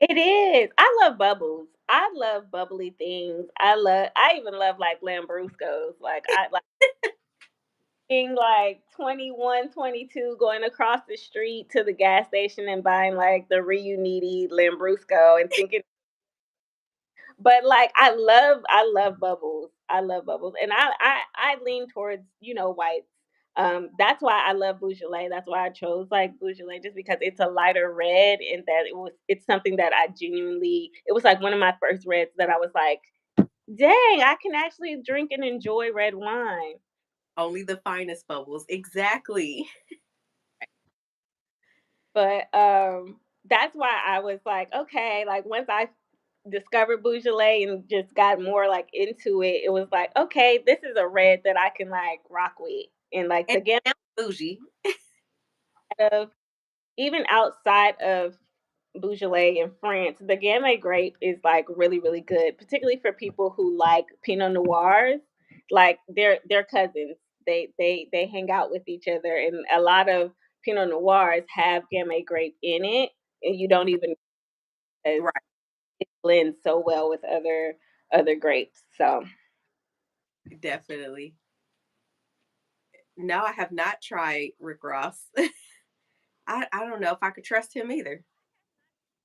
It is. I love bubbles. I love bubbly things. I even love like Lambruscos. Like I like being like 21, 22, going across the street to the gas station and buying like the Reuniti Lambrusco and thinking, but like I love bubbles. I love bubbles. And I lean towards, whites. That's why I love Beaujolais. That's why I chose like Beaujolais, just because it's a lighter red, and that it's something that I genuinely, it was like one of my first reds that I was like, dang, I can actually drink and enjoy red wine. Only the finest bubbles. Exactly. But that's why I was like, okay, like once I discovered Beaujolais and just got more like into it, it was like, okay, this is a red that I can like rock with. And like And the gamut it bougie. of, even outside of Beaujolais in France, the Gamay grape is like really, really good, particularly for people who like Pinot Noirs. Like they're cousins. They hang out with each other, and a lot of Pinot Noirs have Gamay grape in it, and you don't even, because Right. it blends so well with other grapes. So Definitely. No, I have not tried Rick Ross. I don't know if I could trust him either.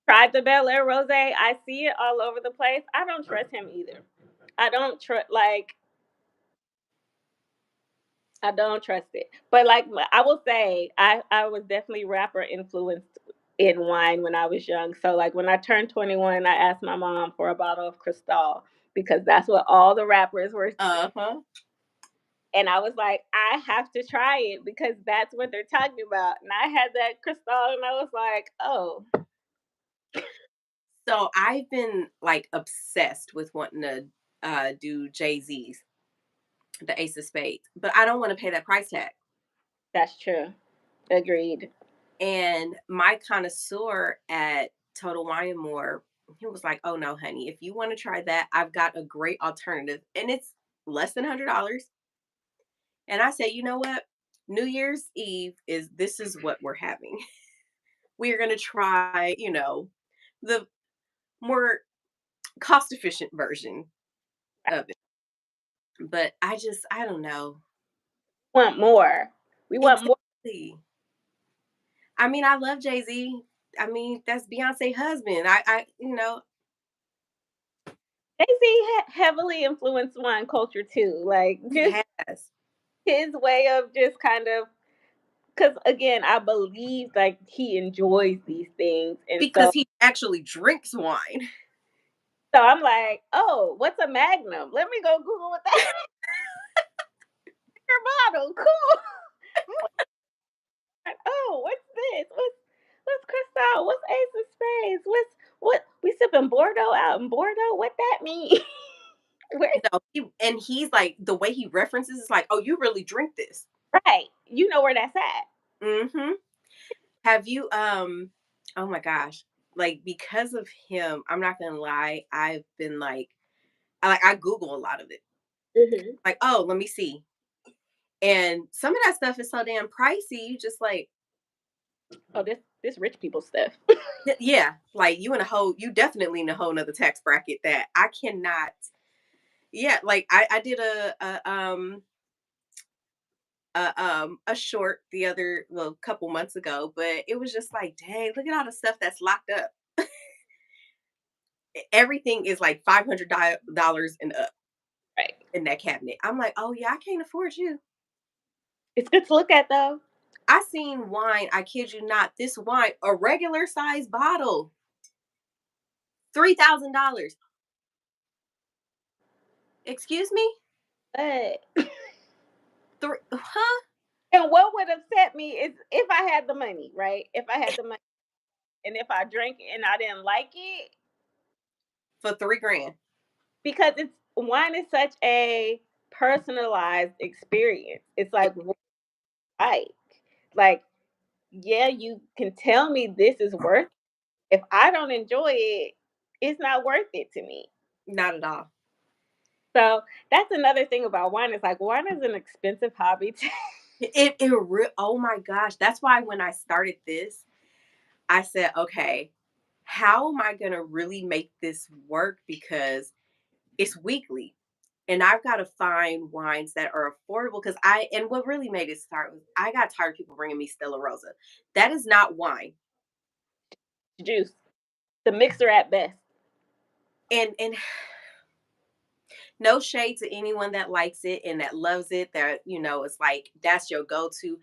tried the Bel Air Rosé. I see it all over the place. I don't trust him either. I don't trust like I don't trust it. But like I will say, I was definitely rapper influenced in wine when I was young. So like when I turned 21, I asked my mom for a bottle of Cristal because that's what all the rappers were. Uh-huh. And I was like, I have to try it because that's what they're talking about. And I had that Cristal, and I was like, oh, So I've been like obsessed with wanting to do Jay-Z's, the Ace of Spades, but I don't want to pay that price tag. that's true. Agreed. And my connoisseur at Total Wine and More, he was like, "Oh no, honey, if you want to try that, I've got a great alternative, and it's less than $100." And I said, "You know what? New Year's Eve is this is what we're having. We are going to try, the more cost efficient version of it." But I don't know. Want more. We want more. Exactly. I mean, I love Jay Z. I mean, that's Beyonce husband. Jay-Z heavily influenced wine culture too. Like He just has his way of just kind of, because again, I believe like he enjoys these things, and because he actually drinks wine. so I'm like, oh, what's a Magnum? Let me go Google what that bottle. Cool. Oh, what's this? What's Cristal? What's Ace of Spades? What we sipping Bordeaux out in Bordeaux? What that mean? Where, No, he's like the way he references is like, "Oh, you really drink this." right? You know where that's at. Mhm. Have you oh my gosh. like because of him, I'm not gonna lie, I've been I Google a lot of it. Mhm. Like, oh, let me see. And some of that stuff is so damn pricey. You just like, Oh, this rich people stuff. yeah, like you definitely in a whole nother tax bracket that I cannot. Yeah, like I did a short the other well couple months ago, but it was just like, dang, look at all the stuff that's locked up. Everything is like $500 and up Right. in that cabinet. I'm like, oh yeah, I can't afford you. It's good to look at though. I seen wine. I kid you not. This wine, a regular size bottle, $3,000. Excuse me? But Three? Huh? and what would upset me is if I had the money, right? If I had the money and if I drank it and I didn't like it, For 3 grand. because it's wine is such a personalized experience. It's It, like what I like, yeah, you can tell me this is worth it. If I don't enjoy it, it's not worth it to me. not at all. So that's another thing about wine. Is like wine is an expensive hobby. Oh my gosh. That's why when I started this, I said, okay, how am I gonna really make this work? Because it's weekly. And I've got to find wines that are affordable because and what really made it start was I got tired of people bringing me Stella Rosa. That is not wine. Juice, the mixer at best. And no shade to anyone that likes it and that loves it, that, it's like that's your go-to.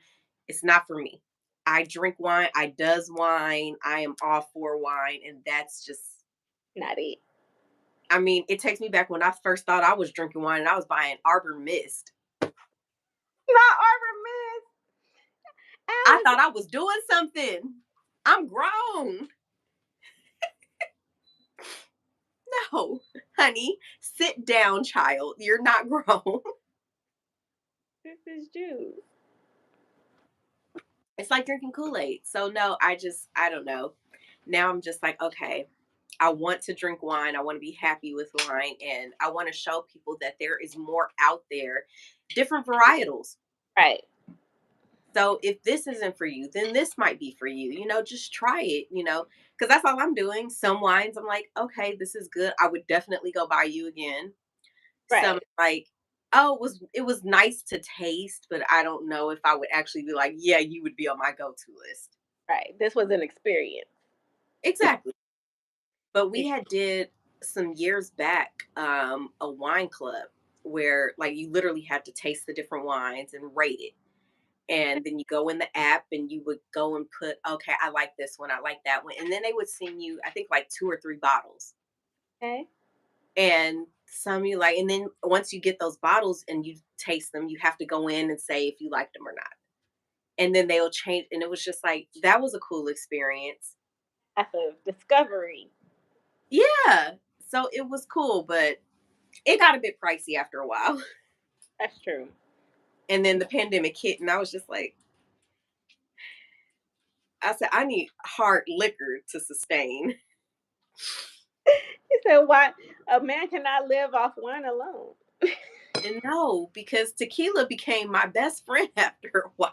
It's not for me. I drink wine, I does wine, I am all for wine, and that's just Not it. I mean, it takes me back when I first thought I was drinking wine and I was buying Arbor Mist. Not Arbor Mist. I Alice. thought I was doing something. I'm grown. No, honey, sit down, child. You're not grown. This is juice. It's like drinking Kool-Aid. So no, I don't know. Now I'm just like, okay, I want to drink wine. I want to be happy with wine. And I want to show people that there is more out there, different varietals. Right. So if this isn't for you, then this might be for you. Just try it, because that's all I'm doing. Some wines, I'm like, okay, this is good. I would definitely go buy you again. Some Right. like, oh, it was nice to taste, but I don't know if I would actually be like, yeah, you would be on my go-to list. Right. This was an experience. Exactly. But we It- had did some years back a wine club where like you literally had to taste the different wines and rate it. And then you go in the app and you would go and put, okay, I like this one, I like that one. And then they would send you, I think like 2 or 3 bottles. Okay. And some you like, and then once you get those bottles and you taste them, you have to go in and say if you like them or not. And then they'll change. And it was just like, that was a cool experience. That's a discovery. Yeah. So it was cool, but it got a bit pricey after a while. That's true. And then the pandemic hit, and I was just like, I said, I need hard liquor to sustain. He said, "Why a man cannot live off wine alone." And no, because tequila became my best friend after a while.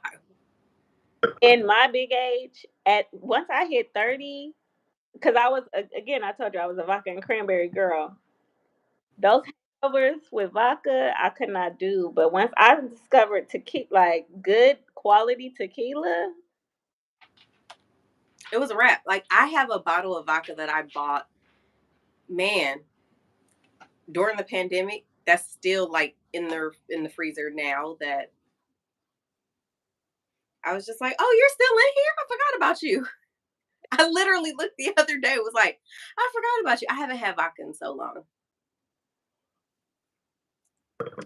In my big age, at once I hit 30, because I was again, I told you I was a vodka and cranberry girl. Those hangovers with vodka, I could not do. But once I discovered tequila, like good quality tequila, It was a wrap. Like I have a bottle of vodka that I bought, man, during the pandemic. That's still like in the freezer now. That I was just like, oh, you're still in here. I forgot about you. I literally looked the other day. Was like, I forgot about you. I haven't had vodka in so long.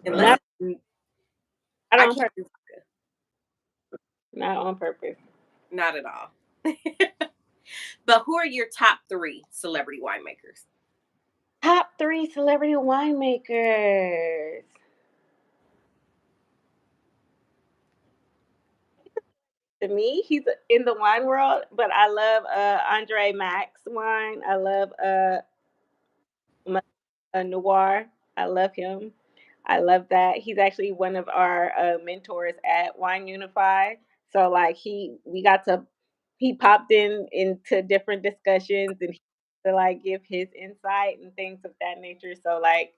Unless not it's, not I on can't purpose. do vodka. Not on purpose. Not at all. But who are your top 3 celebrity winemakers? Top 3 celebrity winemakers. to me. He's in the wine world, but I love Andre Max wine. I love Noir. I love him. I love that. He's actually one of our mentors at Wine Unify. So like he popped in into different discussions and he to like give his insight and things of that nature. So like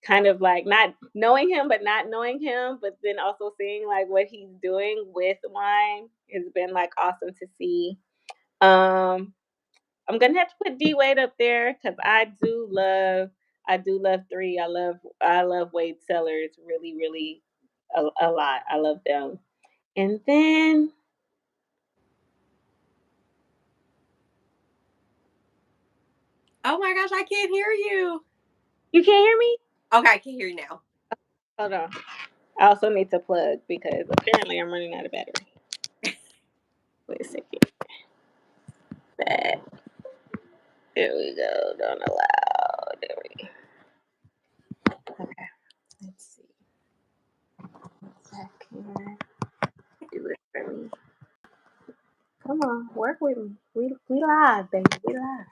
kind of like not knowing him but not knowing him, but then also seeing like what he's doing with wine has been like awesome to see. Um I'm gonna have to put D Wade up there because I do love three. I love Wade Sellers really, really a lot. I love them. And then Oh my gosh, I can't hear you. you can't hear me? Okay, I can hear you now. Hold on. I also need to plug because apparently I'm running out of battery. Wait a second. That there we go. Don't allow. There we go. Okay. Let's see. That can do it for me. Come on, work with me. We live, baby. We live.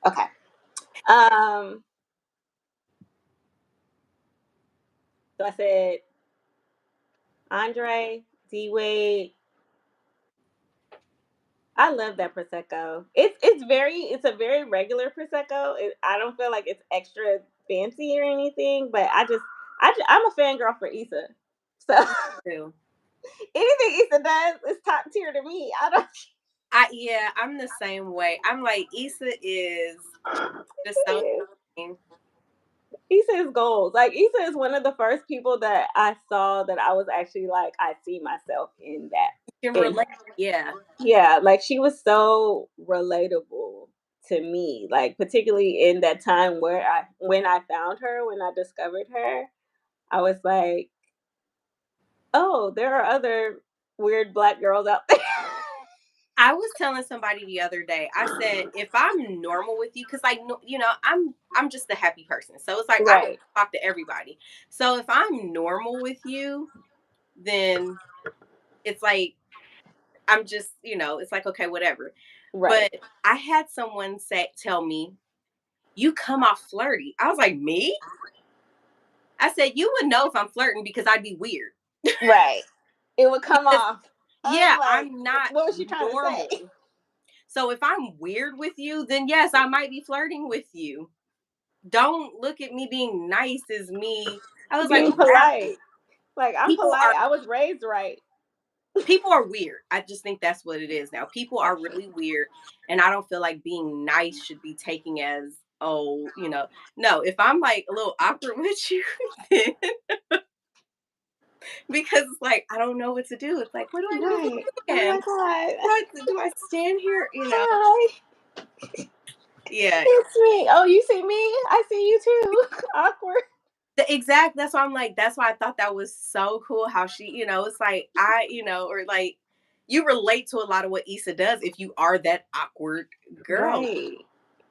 Okay. Um. So I said Andre, D Wade. I love that prosecco. It's a very regular prosecco. I don't feel like it's extra fancy or anything, but I'm a fangirl for Issa. So Too. anything Issa does is top tier to me. I don't. Yeah, I'm the same way. I'm like Issa is just so interesting. Issa is gold. Like Issa is one of the first people that I saw that I was actually like, I see myself in You that. can In relate. Yeah. yeah, like she was so relatable to me. Like particularly in that time where I when I found her, when I discovered her, I was like, oh, there are other weird black girls out there. I was telling somebody the other day. I said, if I'm normal with you, because like you know, I'm just a happy person. So it's like I Right, talk to everybody. So if I'm normal with you, then it's like I'm just, it's like okay, whatever. right, But I had someone tell me, you come off flirty. I was like, me? I said, you would know if I'm flirting because I'd be weird. right. It would come Because off. I was yeah, like, I'm not what was she trying to say? normal. So if I'm weird with you, then yes, I might be flirting with you. Don't look at me being nice as me. I was like, Being wow, polite. Like I'm people polite. are I was raised right. people are weird. I just think that's what it is now. People are That's true. really weird, and I don't feel like being nice should be taken as no. If I'm like a little awkward with you, then, because it's like I don't know what to do. It's like, what do I do with Right. my Oh my hand? god. Do I stand here? Hi. Yeah. It's me. Oh, you see me? I see you too. Awkward. That's why I'm like, that's why I thought that was so cool how she, it's like or like you relate to a lot of what Issa does if you are that awkward girl. Right.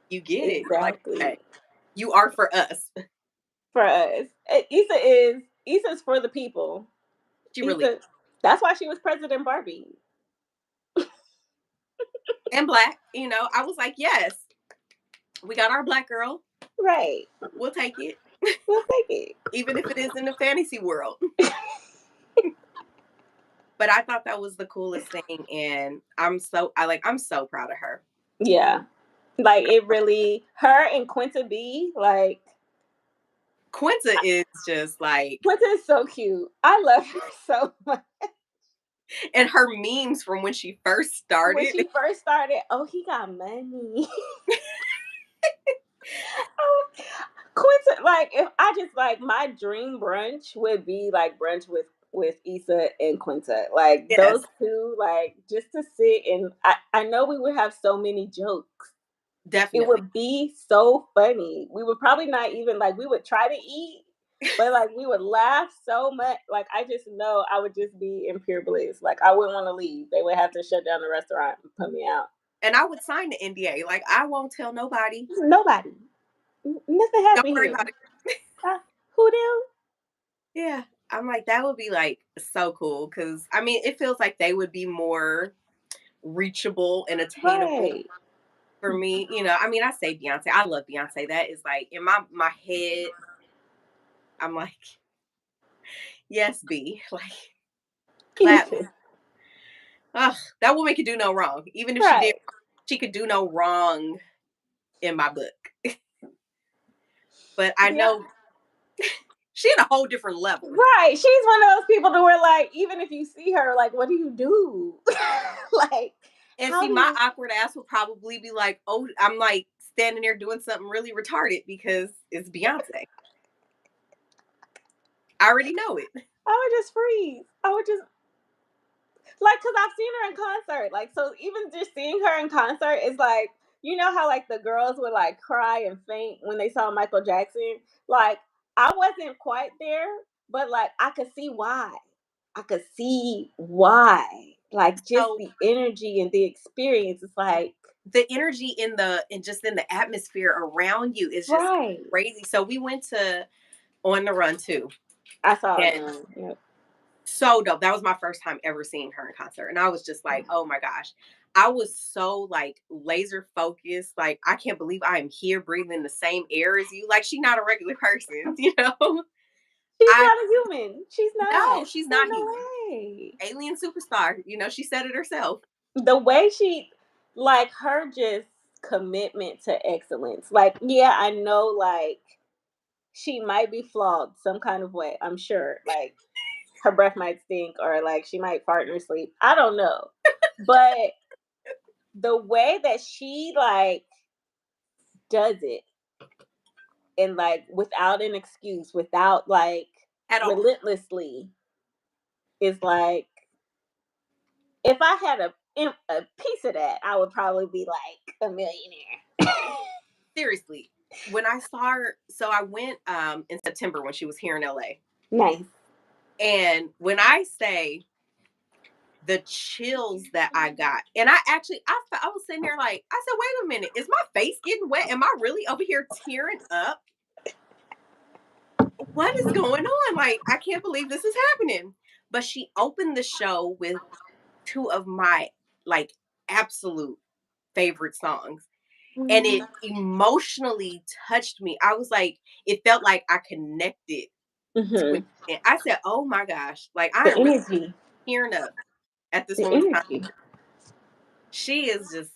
You get it. You're like, Exactly. okay, you are for us. For us. Issa's for the people. She really Issa that's why she was President Barbie. and black, I was like, yes, we got our black girl. Right. We'll take it. We'll take Even if it is in the fantasy world. But I thought that was the coolest thing and I'm so proud of her. it. Yeah. Like it really her and Quinta B, like Quinta is just like Quinta is so cute. I love her so much. and her memes from when she first When started. she first started, oh, he got money. Oh, Quinta, like if I just like my dream brunch would be like brunch with Issa and Quinta. Like those Yes, two, like just to sit and I know we would have so many jokes. It definitely. would be so funny. We would probably not even like we would try to eat, but like we would laugh so much. Like I just know I would just be in pure bliss. Like I wouldn't want to leave. They would have to shut down the restaurant and put me out. And I would sign the NDA. Like I won't tell nobody. Nobody. Nothing Don't happened worry here. about it. Who them? Yeah. I'm like, that would be like so cool because I mean, it feels like they would be more reachable and attainable Right. for me. I mean, I say Beyonce. I love Beyonce. That is like in my head. I'm like, yes, B. Like, clap. Ugh, that woman could do no wrong. Even if she did, Right. she could do no wrong in my book. But I Yeah. know she in a whole different level. Right. She's one of those people to where like even if you see her, like, what do you do? Like, And how see, do my you awkward ass would probably be like, oh, I'm like standing there doing something really retarded because it's Beyonce. I already know it. I would just freeze. I would just like because I've seen her in concert. Like, so even just seeing her in concert is like, you know how like the girls would like cry and faint when they saw Michael Jackson? Like, I wasn't quite there, but like I could see why. I could see why. Like just So the energy and the experience. It's like, the energy in the and just in the atmosphere around you is just right. crazy. So we went to On the Run too. I saw And them. Yep. so dope. That was my first time ever seeing her in concert. And I was just like, oh my gosh. I was so like laser focused. Like, I can't believe I am here breathing the same air as you. Like, she's not a regular person, you know? She's I not a human. She's No, not. she's There's not no human. way. Alien superstar. She said it herself. The way she like her just commitment to excellence. Like, yeah, I know like she might be flawed some kind of way, I'm sure. Like her breath might stink or like she might fart in her sleep. I don't know. But the way that she like does it and like without an excuse, without like At all. relentlessly is like if I had a piece of that, I would probably be like a millionaire. Seriously. When I saw her, so I went in September when she was here in LA. Nice. And when I say the chills that I got, and I was sitting there like, I said, wait a minute, is my face getting wet? Am I really over here tearing up? What is going on? Like, I can't believe this is happening. But she opened the show with two of my like absolute favorite songs. And it emotionally touched me. I was like, it felt like I connected to it. Mm-hmm. And I said, oh my gosh, like I The am really energy. tearing up at this The woman's time. energy. She is just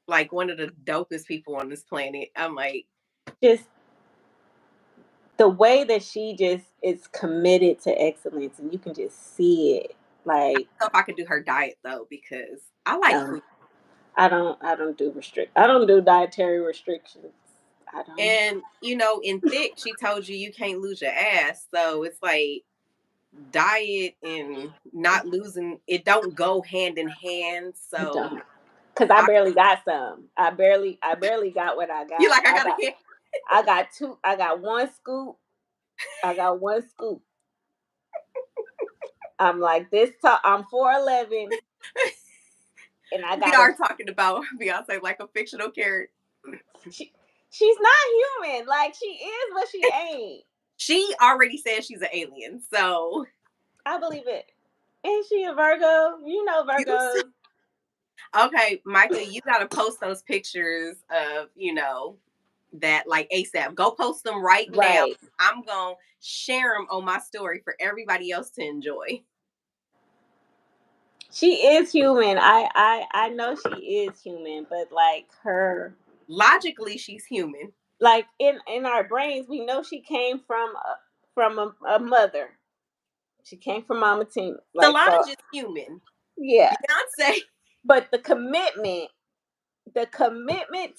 like one of the dopest people on this planet. I'm like, Just the way that she just is committed to excellence and you can just see it. Like, I don't know if I could do her diet though, because I like no, food. I don't do dietary restrictions. I don't. And in thick, she told you can't lose your ass. So it's like diet and not losing it don't go hand in hand. I So don't. Cause I I barely got some. I barely got what I you got. like I got a hand. I got two. I got one scoop. I got one scoop. I'm like this. I'm 4'11", and I We got a are talking about Beyonce like a fictional character. she, she's not human. Like she is, but she ain't. She already said she's an alien. So I believe it. Ain't she a Virgo? You know you Virgos. okay, Micah, you gotta post those pictures of, that like ASAP. Go post them right now. Right. I'm gonna share them on my story for everybody else to enjoy. She is human. I know she is human, but like her Logically, she's human. like in our brains, we know she came from a mother. She came from Mama Tina. Like so Solange is human. yeah. Beyonce, But the commitment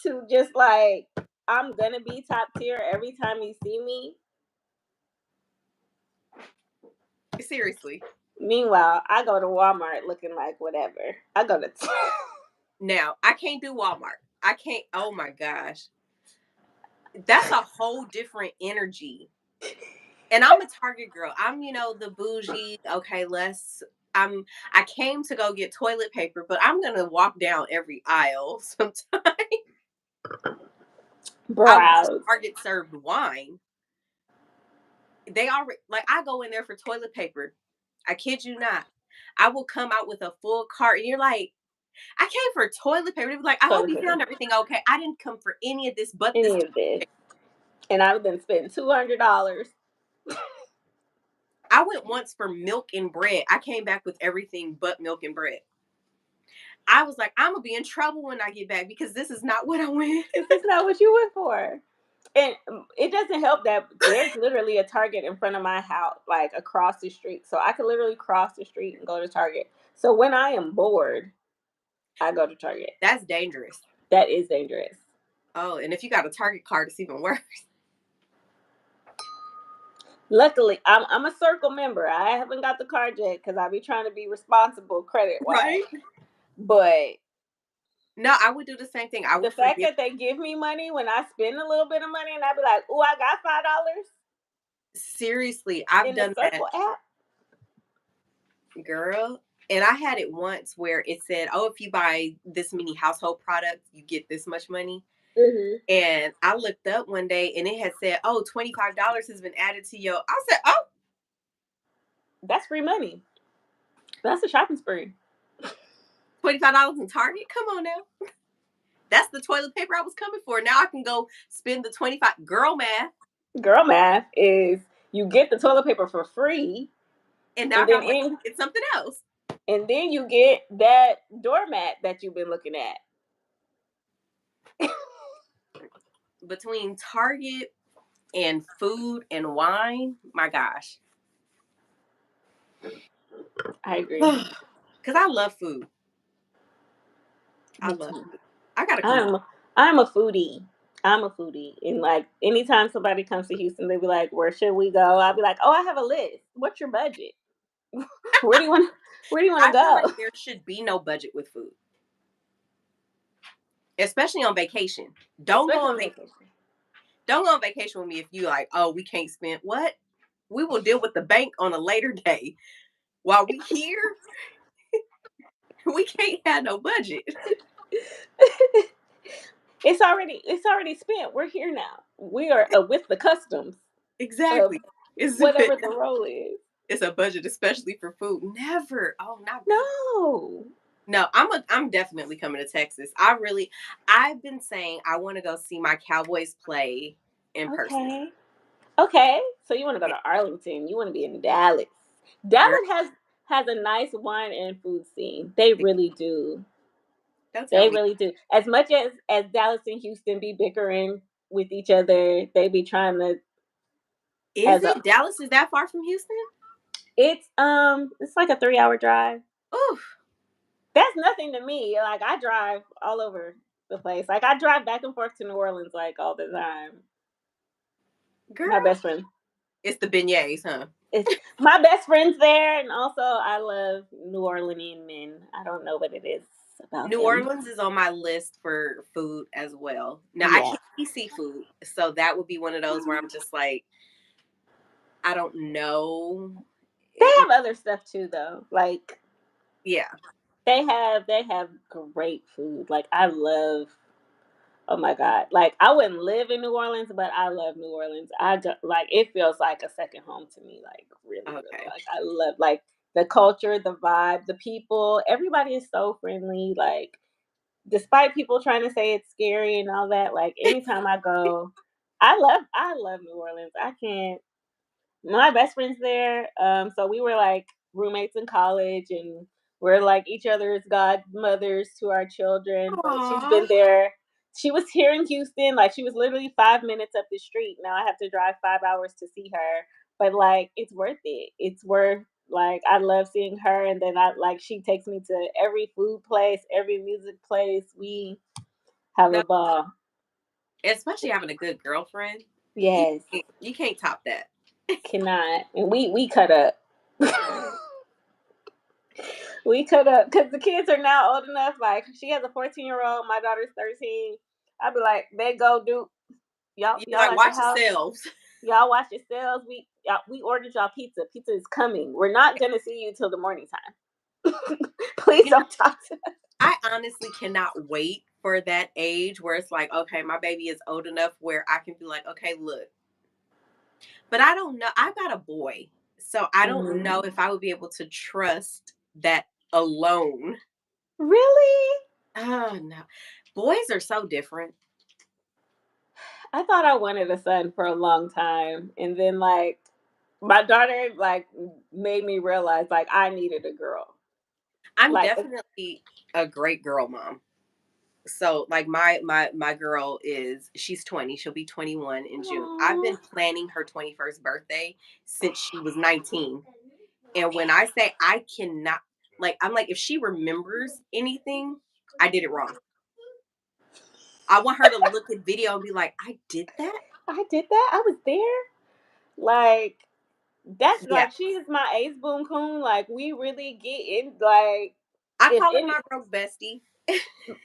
to just like I'm gonna be top tier every time you see me. seriously. Meanwhile, I go to Walmart looking like whatever. I go to Now, I can't do Walmart. I can't. Oh my gosh. That's a whole different energy. And I'm a Target girl. I'm, the bougie. Okay, I came to go get toilet paper, but I'm gonna walk down every aisle sometimes. I wish Browse. Target served wine. They already like I go in there for toilet paper. I kid you not. I will come out with a full cart, and you're like, I came for toilet paper. They be like, I hope Toilet you paper. found everything okay. I didn't come for any of this but this Any of toilet this. paper. And I've been spending $200. I went once for milk and bread. I came back with everything but milk and bread. I was like, I'm gonna be in trouble when I get back because this is not what I went. This is not what you went for. And it doesn't help that there's literally a Target in front of my house, like across the street. So I could literally cross the street and go to Target. So when I am bored, I go to Target. That's dangerous. That is dangerous. Oh, and if you got a Target card, it's even worse. Luckily, I'm a Circle member. I haven't got the card yet because I be trying to be responsible credit wise. Right? But No, I would do the same thing. I the would fact forget. that they give me money when I spend a little bit of money and I be like, "Oh, I got $5 Seriously, I've in the done that, Circle app." girl. And I had it once where it said, "Oh, if you buy this many household products, you get this much money." Mm-hmm. And I looked up one day, and it had said, "Oh, $25 has been added to your." I said, "Oh, That's free money. That's a shopping spree. $25 in Target? Come on now." That's the toilet paper I was coming for. Now I can go spend the 25. Girl math. Girl math is you get the toilet paper for free, And now and I then got money to get something else. you get that doormat that you've been looking at. Between Target and food and wine, my gosh. I agree. Because I love food. I Me love too. food. I gotta come. I'm I'm a foodie. I'm a foodie, and like anytime somebody comes to Houston, they be like, "Where should we go?" I'll be like, "Oh, I have a list. What's your budget? Where do you want? Where do you want to I feel like go?" there should be no budget with food, especially on vacation. Don't go Especially on on vacation. vacation. Don't go on vacation with me if you like. Oh, we can't spend what? We will deal with the bank on a later day. While we here, we can't have no budget. It's already spent. We're here now. We are with the customs of Exactly. It's whatever the role is. it's a budget, especially for food. Never. Oh, not No. no. I'm definitely coming to Texas. I've been saying I want to go see my Cowboys play in person. Okay. Okay. So you want to go to Arlington? You want to be in Dallas? Girl, Dallas has a nice wine and food scene. They really do. don't tell They me. really do. As much as Dallas and Houston be bickering with each other, they be trying to Is as a it Dallas is that far from Houston? it's like a 3 hour drive. Oof, That's nothing to me. Like I drive all over the place. Like I drive back and forth to New Orleans like all the time. My girl. best friend. It's the beignets, huh? It's my best friend's there, and also I love New Orleanian men. I don't know what it is about New them. Orleans is on my list for food as well. Now I Yeah, can't eat seafood, so that would be one of those where I'm just like, I don't know. they It- have other stuff too, though. Like yeah, they have great food. Like I love. Oh my god! Like I wouldn't live in New Orleans, but I love New Orleans. Like it feels like a second home to me. Like really, really. okay. Like I love like the culture, the vibe, the people. Everybody is so friendly. Like despite people trying to say it's scary and all that, like anytime I go, I love New Orleans. I can't my best friend's there. So we were like roommates in college and we're like each other's godmothers to our children. But she's Aw. been there. She was here in Houston, like she was literally 5 minutes up the street. Now I have to drive 5 hours to see her. But like it's worth it. It's worth like I love seeing her and then I like she takes me to every food place, every music place. We have No, a ball. especially having a good girlfriend. You Yes. you can't top that. Cannot. And we cut up. We could have, because the kids are now old enough. Like she has a 14-year-old, my daughter's 13. I'd be like, they go do You're y'all like, at the watch house. yourselves. Y'all watch yourselves. We ordered y'all pizza. Pizza is coming. We're not gonna see you till the morning time. Please You know, don't talk to us. I honestly cannot wait for that age where it's like, okay, my baby is old enough where I can be like, okay, look. But I don't know. I got a boy. So I don't know Mhm. if I would be able to trust that alone. Really? Oh no. Boys are so different. I thought I wanted a son for a long time, and then, like, my daughter, like, made me realize, like, I needed a girl. I'm Like, definitely a great girl mom. So like my girl is she's 20. She'll be 21 in June. I've aw. been planning her 21st birthday since she was 19. And when I say I cannot, like, I'm like, if she remembers anything, I did it wrong. I want her to look at video and be like, I did that? I did that? I was there? Like, that's Yeah. like, she is my ace boom coon, like, we really get in, like, I if call her any my broke bestie.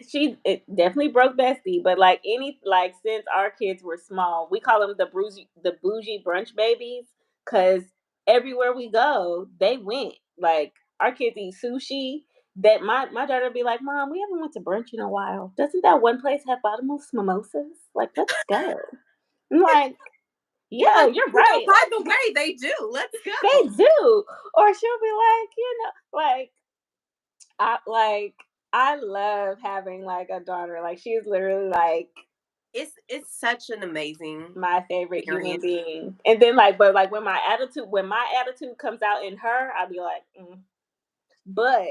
she it definitely broke bestie, but like any like since our kids were small, we call them the bougie brunch babies because everywhere we go, they went. Like our kids eat sushi. That my daughter would be like, Mom, we haven't went to brunch in a while. Doesn't that one place have bottomless mimosas? Like, let's go. I'm like, You're yeah, like, you're you know, right. by the Like way, they do. Let's they go. do. Or she'll be like, like like I love having like a daughter. Like she's literally like It's such an amazing my favorite human experience. being. And then like, but like when my attitude comes out in her, I'll be like, but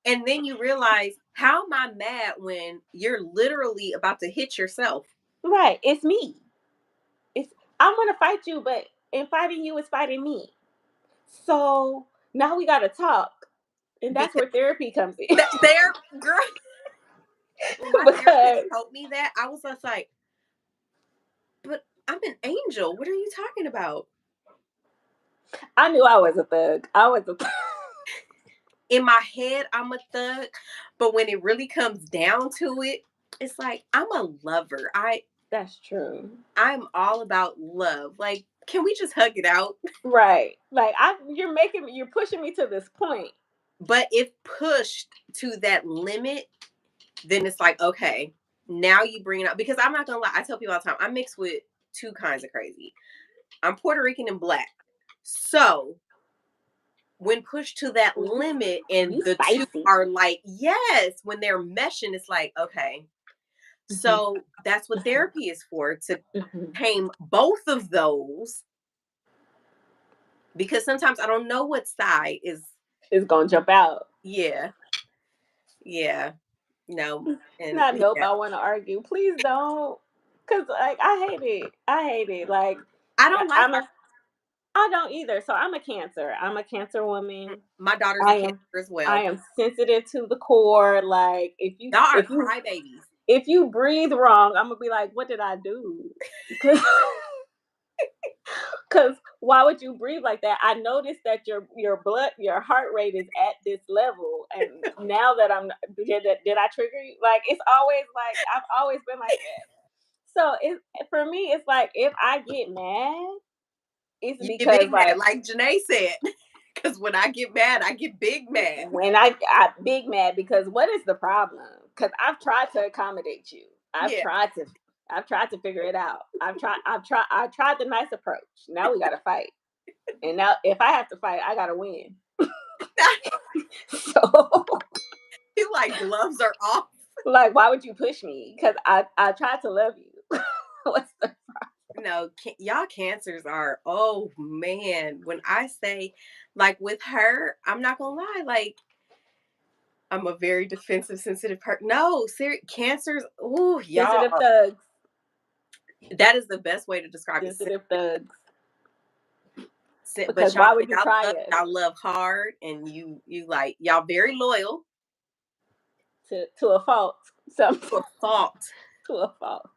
And then you realize, how am I mad when you're literally about to hit yourself? right, it's me. It's I'm gonna fight you, but in fighting you is fighting me. So now we gotta talk, and that's Because where therapy comes in. there, girl, when my therapist Because told me that, I was just like, but I'm an angel. What are you talking about? I knew I was a thug. I was a thug. In my head, I'm a thug, but when it really comes down to it, it's like I'm a lover. That's true. I'm all about love. Like, can we just hug it out? Right. Like you're pushing me to this point. But if pushed to that limit, then it's like, okay, now you bring it up. Because I'm not gonna lie, I tell people all the time, I'm mixed with two kinds of crazy. I'm Puerto Rican and black. So when pushed to that Ooh, limit and you the two spicy. are like, yes, when they're meshing, it's like, okay. Mhm, So that's what mhm, therapy is for, to mhm. tame both of those. Because sometimes I don't know what side is, It's gonna jump out. yeah, yeah, no. And Not nope. yeah, I want to argue. Please don't. Cause like I hate it. I hate it. Like I don't like I'm a. I don't either. So I'm a Cancer. I'm a Cancer woman. my daughter's a I cancer am. as I well. am sensitive to the core. Like Y'all are crybabies. if you breathe wrong, I'm gonna be like, what did I do? Because Cause why would you breathe like that? I noticed that your heart rate is at this level, and now that did I trigger you? Like it's always like I've always been like that. So for me, it's like if I get mad, it's You get because big mad, like like Janae said. Because when I get mad, I get big mad. when I big mad because what is the problem? Because I've tried to accommodate you. Yeah. I've tried to figure it out. I tried the nice approach. Now we gotta fight. And now if I have to fight, I gotta win. So You like gloves are off. like why would you push me? Because I tried to love you. What's the No, y'all cancers are, oh man. When I say, like with her, I'm not gonna lie, like I'm a very defensive, sensitive person. No, cancers, oh, y'all sensitive are, thugs? that is the best way to describe it. Sensitive thugs. But Because y'all, why would you try us y'all love hard, and you like, y'all very loyal to a fault? Some to a fault. to a fault.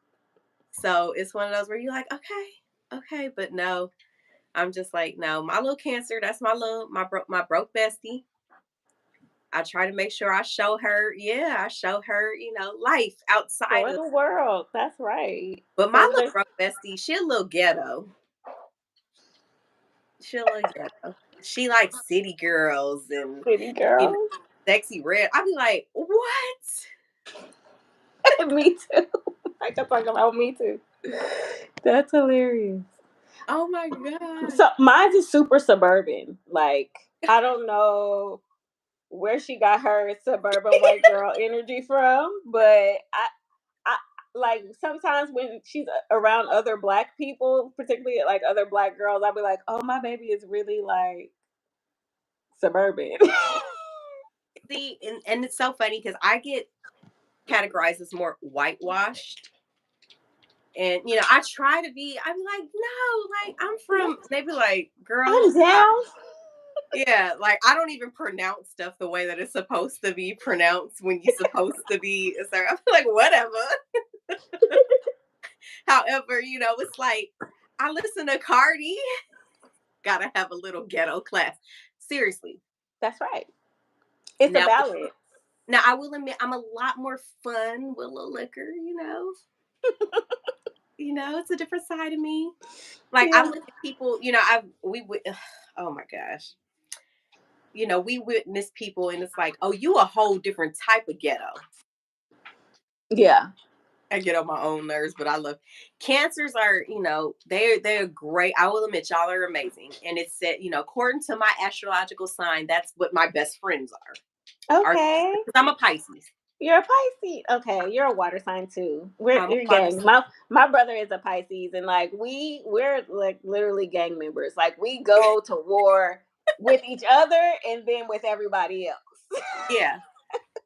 So it's one of those where you're like, okay, okay, but no, I'm just like, no, my little cancer, that's my broke bestie. I try to make sure I show her, yeah, I show her, life outside Show of. the world. That's right. But my So little the broke bestie, she a little ghetto. She a little ghetto. She likes city girls and city you know, girls. sexy red. I'd be like, what? Me too. I can talk about me too. That's hilarious. Oh my gosh. So mine's is super suburban. Like I don't know where she got her suburban white girl energy from, but I like sometimes when she's around other black people, particularly like other black girls, I'll be like, "Oh, my baby is really like suburban." See, and it's so funny because I get categorized as more whitewashed. And I try to be, I'm like, no, like I'm from, they be like, girl, I'm down. yeah, like I don't even pronounce stuff the way that it's supposed to be pronounced when you're supposed to be. So I'm like, whatever. However, it's like I listen to Cardi, gotta have a little ghetto class. Seriously. That's right. It's a Now, balance. now I will admit I'm a lot more fun with a little liquor. It's a different side of me. Like I Yeah. look at people, oh my gosh. We witness people and it's like, oh, you a whole different type of ghetto. Yeah. I get on my own nerves, but I love cancers are, they're great. I will admit y'all are amazing. And it's said, according to my astrological sign, that's what my best friends are Okay. because I'm a Pisces. You're a Pisces. Okay, you're a water sign too. I'm a We're water gang. sign. My brother is a Pisces, and like we're like literally gang members. Like we go to war with each other and then with everybody else. Yeah.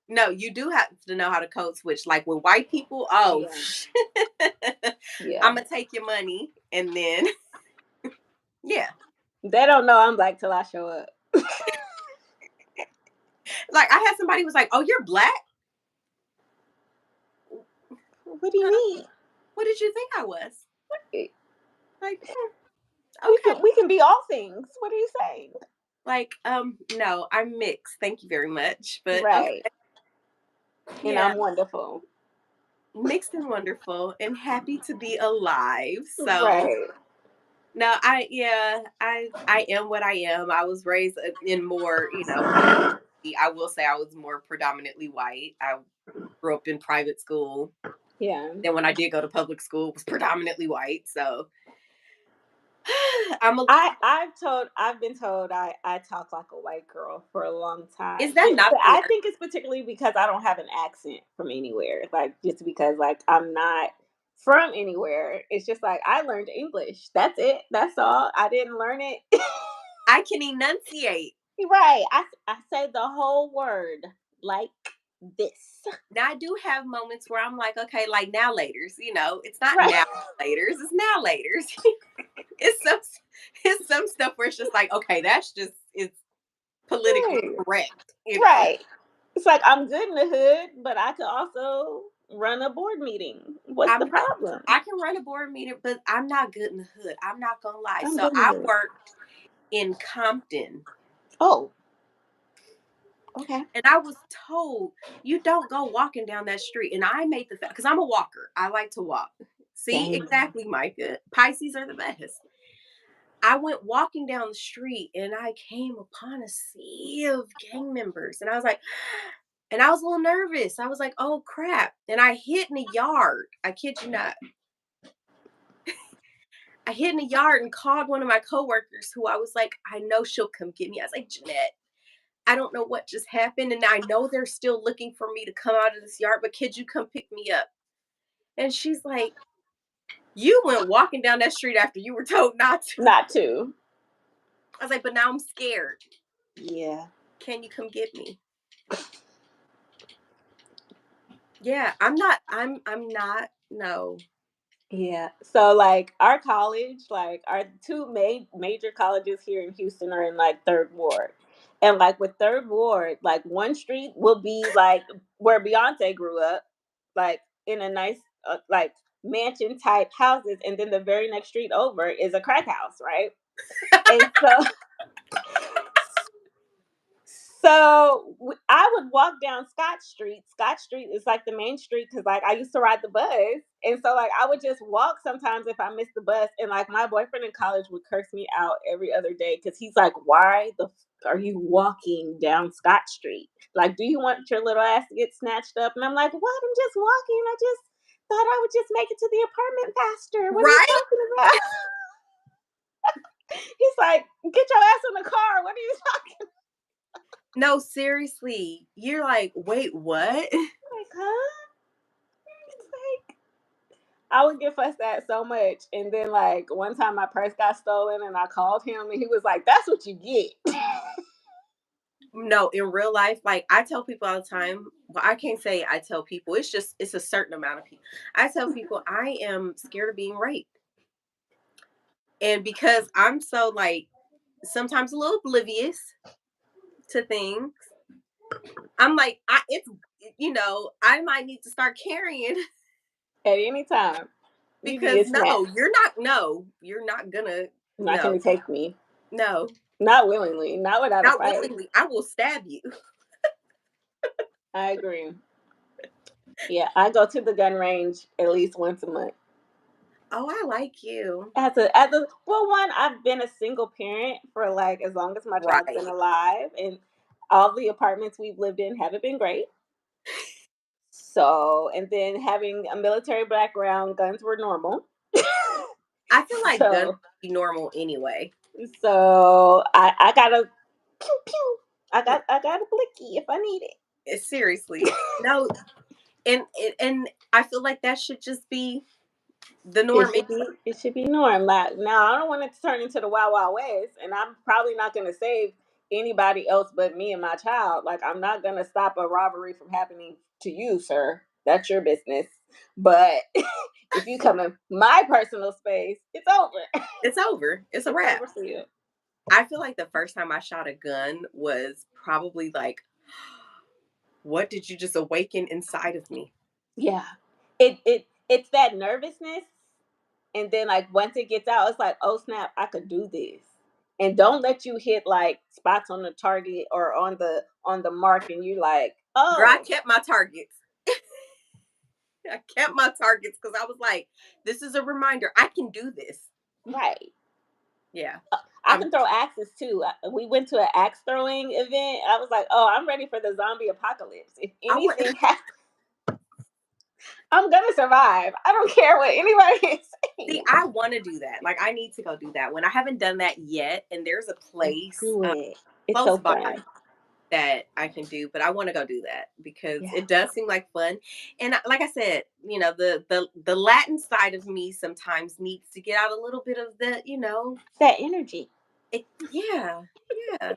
No, you do have to know how to code switch. Like with white people, oh, Yeah. Yeah. I'm gonna take your money, and then yeah, They don't know I'm black till I show up. like I had somebody who was like, "Oh, you're black." What do you Huh? mean? What did you think I was? We Like, okay. can be all things. What are you saying? Like, no, I'm mixed. Thank you very much. But okay, Right. And yeah, I'm wonderful. mixed and wonderful and happy to be alive. So Right. no, I am what I am. I was raised in more, I will say I was more predominantly white. I grew up in private school. Yeah. Then when I did go to public school, it was predominantly white. So I'm a I've been told I talk like a white girl for a long time. is that not But the I worst? think it's particularly because I don't have an accent from anywhere. Like just because like I'm not from anywhere. It's just like I learned English. That's it. That's all. I didn't learn it. I can enunciate. Right. I say the whole word like this. Now I do have moments where I'm like, okay, like now laters, it's not Right. now laters, it's now laters. it's some it's some stuff where it's just like, okay, that's just it's politically Right. correct. Right. It's like I'm good in the hood, but I could also run a board meeting. What's I'm the not problem? I can run a board meeting, but I'm not good in the hood. I'm not gonna lie. I'm So good in the I hood. worked in Compton Oh, okay. and I was told you don't go walking down that street. And I made the fact because I'm a walker. I like to walk. See, Same. exactly, Micah. Pisces are the best. I went walking down the street and I came upon a sea of gang members. And I was like, and I was a little nervous. I was like, oh crap. And I hid in a yard. I kid you not. I hid in a yard and called one of my coworkers who I was like, I know she'll come get me. I was like, Jeanette, I don't know what just happened. And I know they're still looking for me to come out of this yard, but could you come pick me up? And she's like, you went walking down that street after you were told not to. Not to. I was like, but now I'm scared. Yeah. Can you come get me? Yeah, I'm not, no. Yeah. So like our college, like our two major colleges here in Houston are in like third ward. And like with third ward, like one street will be like where Beyonce grew up, like in a nice like mansion type houses, and then the very next street over is a crack house, right? And so I would walk down Scott Street. Scott Street is like the main street because like I used to ride the bus, and so like I would just walk sometimes if I missed the bus, and like my boyfriend in college would curse me out every other day because he's like, "Why the are you walking down Scott Street? Like, do you want your little ass to get snatched up?" And I'm like, "What? I'm just walking. I just thought I would just make it to the apartment faster. What are you Right? talking about?" He's like, "Get your ass in the car. What are you talking?" No, seriously. You're like, wait, what? Like, huh? It's like I would get fussed at so much. And then like one time my purse got stolen and I called him and he was like, "That's what you get." No, in real life, like I tell people all the time, well, I can't say I tell people, it's just it's a certain amount of people. I tell people I am scared of being raped. And because I'm so like sometimes a little oblivious to things, I'm like, I might need to start carrying At any time. You can because get snatched. you're not gonna, Not no, gonna take me. no, Not willingly. Not without a not fight. willingly. I will stab you. I agree. Yeah, I go to the gun range at least once a month. Oh, I like you. As a well, one, I've been a single parent for like as long as my child's been Right. alive, and all the apartments we've lived in haven't been great. So, and then having a military background, guns were normal. I feel like guns so, would be normal anyway. so I got a pew pew. I got a blicky if I need it. Seriously. No, and I feel like that should just be the It norm. should be it should be norm. Like, now I don't want it to turn into the Wild Wild West, and I'm probably not going to save anybody else but me and my child. Like, I'm not going to stop a robbery from happening to you, sir. That's your business. But if you come in my personal space, it's over. It's over. It's a It's wrap. over for you. I feel like the first time I shot a gun was probably like, what did you just awaken inside of me? Yeah. It's that nervousness, and then like once it gets out, it's like, oh snap, I could do this. And don't let you hit like spots on the target or on the mark, and you're like, Girl, I oh, kept my targets. I kept my targets because I was like, this is a reminder. I can do this. right. Yeah. I I can throw axes too. We went to an axe throwing event. I was like, oh, I'm ready for the zombie apocalypse. If I want anything happens, I'm gonna survive. I don't care what anybody is see, saying. I want to do that. Like I need to go do that one. I haven't done that yet. And there's a place Do it. It's close so by fun. that I can do, but I want to go do that because Yeah. it does seem like fun. And like I said, the Latin side of me sometimes needs to get out a little bit of That energy. yeah, yeah.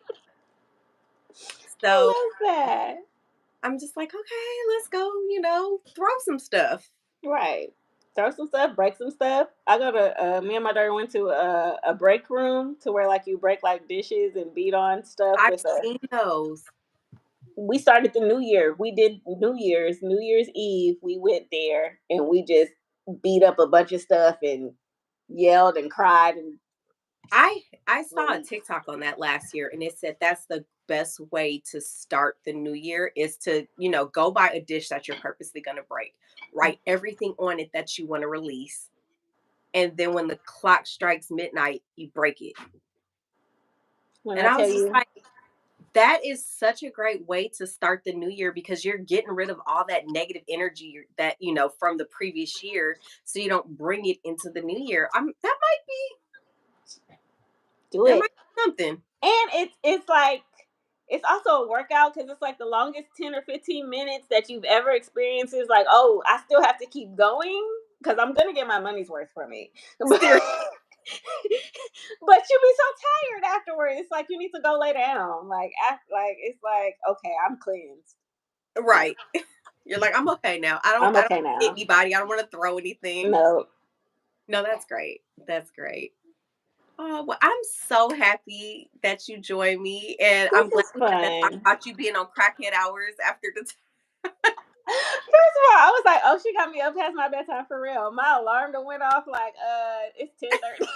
So I love that. I'm just like, okay, let's go, throw some stuff. Right. Throw some stuff, break some stuff. I go to me and my daughter went to a break room to where like you break like dishes and beat on stuff I've with a. seen those. We started the new year. We did New Year's Eve. We went there and we just beat up a bunch of stuff and yelled and cried and I saw a released. TikTok on that last year and it said that's the best way to start the new year is to, go buy a dish that you're purposely going to break. Write everything on it that you want to release. And then when the clock strikes midnight, you break it. When And I I tell was just you, like, that is such a great way to start the new year because you're getting rid of all that negative energy that, from the previous year so you don't bring it into the new year. do That it. might be something. And it's like it's also a workout because it's like the longest 10 or 15 minutes that you've ever experienced is like, oh, I still have to keep going because I'm gonna get my money's worth from it. But Seriously. you'll be so tired afterwards. It's like you need to go lay down. Like after, like it's like, okay, I'm cleansed. Yeah, Right. You're like, I'm okay now. I'm I don't okay hit now. anybody. I don't want to throw anything. No, No, that's great. That's great. Oh, well, I'm so happy that you joined me. And this I'm glad is we had that talk fun. about you being on crackhead hours after the First of all, I was like, oh, she got me up past my bedtime for real. My alarm done went off like it's 10:30.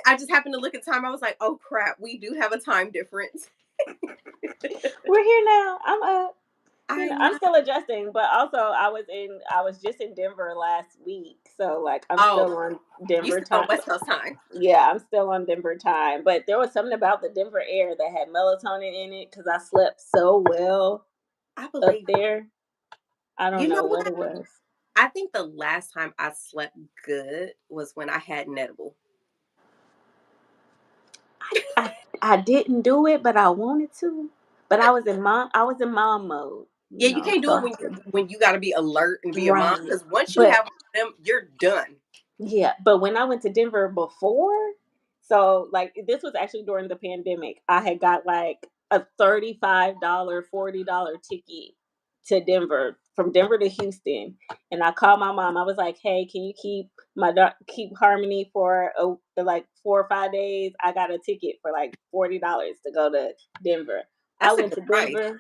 I just happened to look at time. I was like, oh crap, we do have a time difference. We're here now. I'm up. I I'm know. still adjusting, but also I was just in Denver last week, so like I'm Oh, still on you Denver still on time. West Coast time. Yeah, I'm still on Denver time, but there was something about the Denver air that had melatonin in it because I slept so well I up believe. there. I don't You know know what what? it was. I think the last time I slept good was when I had an edible. I I didn't do it, but I wanted to. But I was in mom mode, Yeah, you can't do it when so you got to be alert and be a mom right. because once you But have them, you're done. yeah, but when I went to Denver before, so like this was actually during the pandemic, I had got like a $35, $40 ticket to Denver from Denver to Houston. And I called my mom. I was like, hey, can you keep keep Harmony for like 4 or 5 days? I got a ticket for like $40 to go to Denver. I That's a went good to price. Denver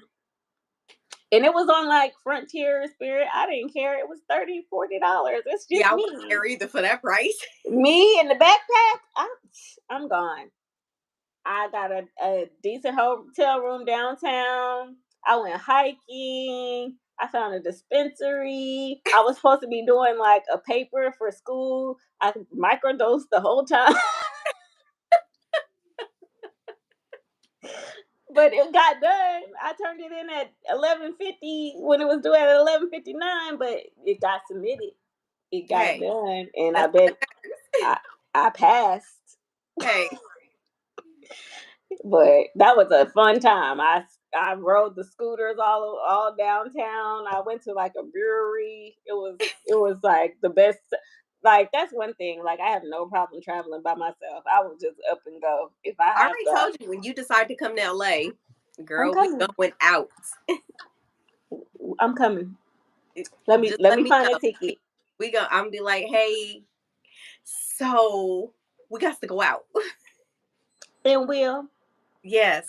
and it was on like Frontier Spirit. I didn't care. It was $30, $40. It's Yeah, just I wouldn't me. care either for that price. Me in the backpack, I'm gone. I got a decent hotel room downtown. I went hiking. I found a dispensary. I was supposed to be doing like a paper for school. I microdosed the whole time, but it got done. I turned it in at 11:50 when it was due at 11:59, but it got submitted. It got Hey, done, and I that's all bet that matters. I I passed. Hey, But that was a fun time. I rode the scooters all downtown. I went to like a brewery. It was like the best. Like that's one thing. Like I have no problem traveling by myself. I will just up and go if I I have already to. told you when you decide to come to LA, I'm girl, we coming. going out. I'm coming. Just Let let me me find know. a ticket. We go. I'm gonna be like, hey, so we got to go out. And will. Yes,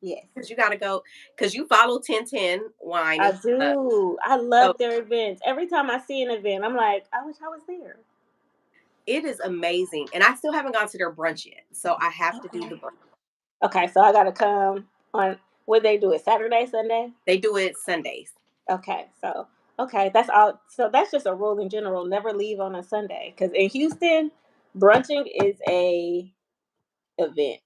Yes. because you got to go. Because you follow 1010 wine I and stuff. do. I So love their events. Every time I see an event, I'm like, I wish I was there. it is amazing, and I still haven't gone to their brunch yet. So I have to do Okay. the brunch. Okay, so I gotta come on what they do it Saturday, Sunday? They do it Sundays. Okay, so okay, that's all. So that's just a rule in general. Never leave on a Sunday because in Houston, brunching is a event.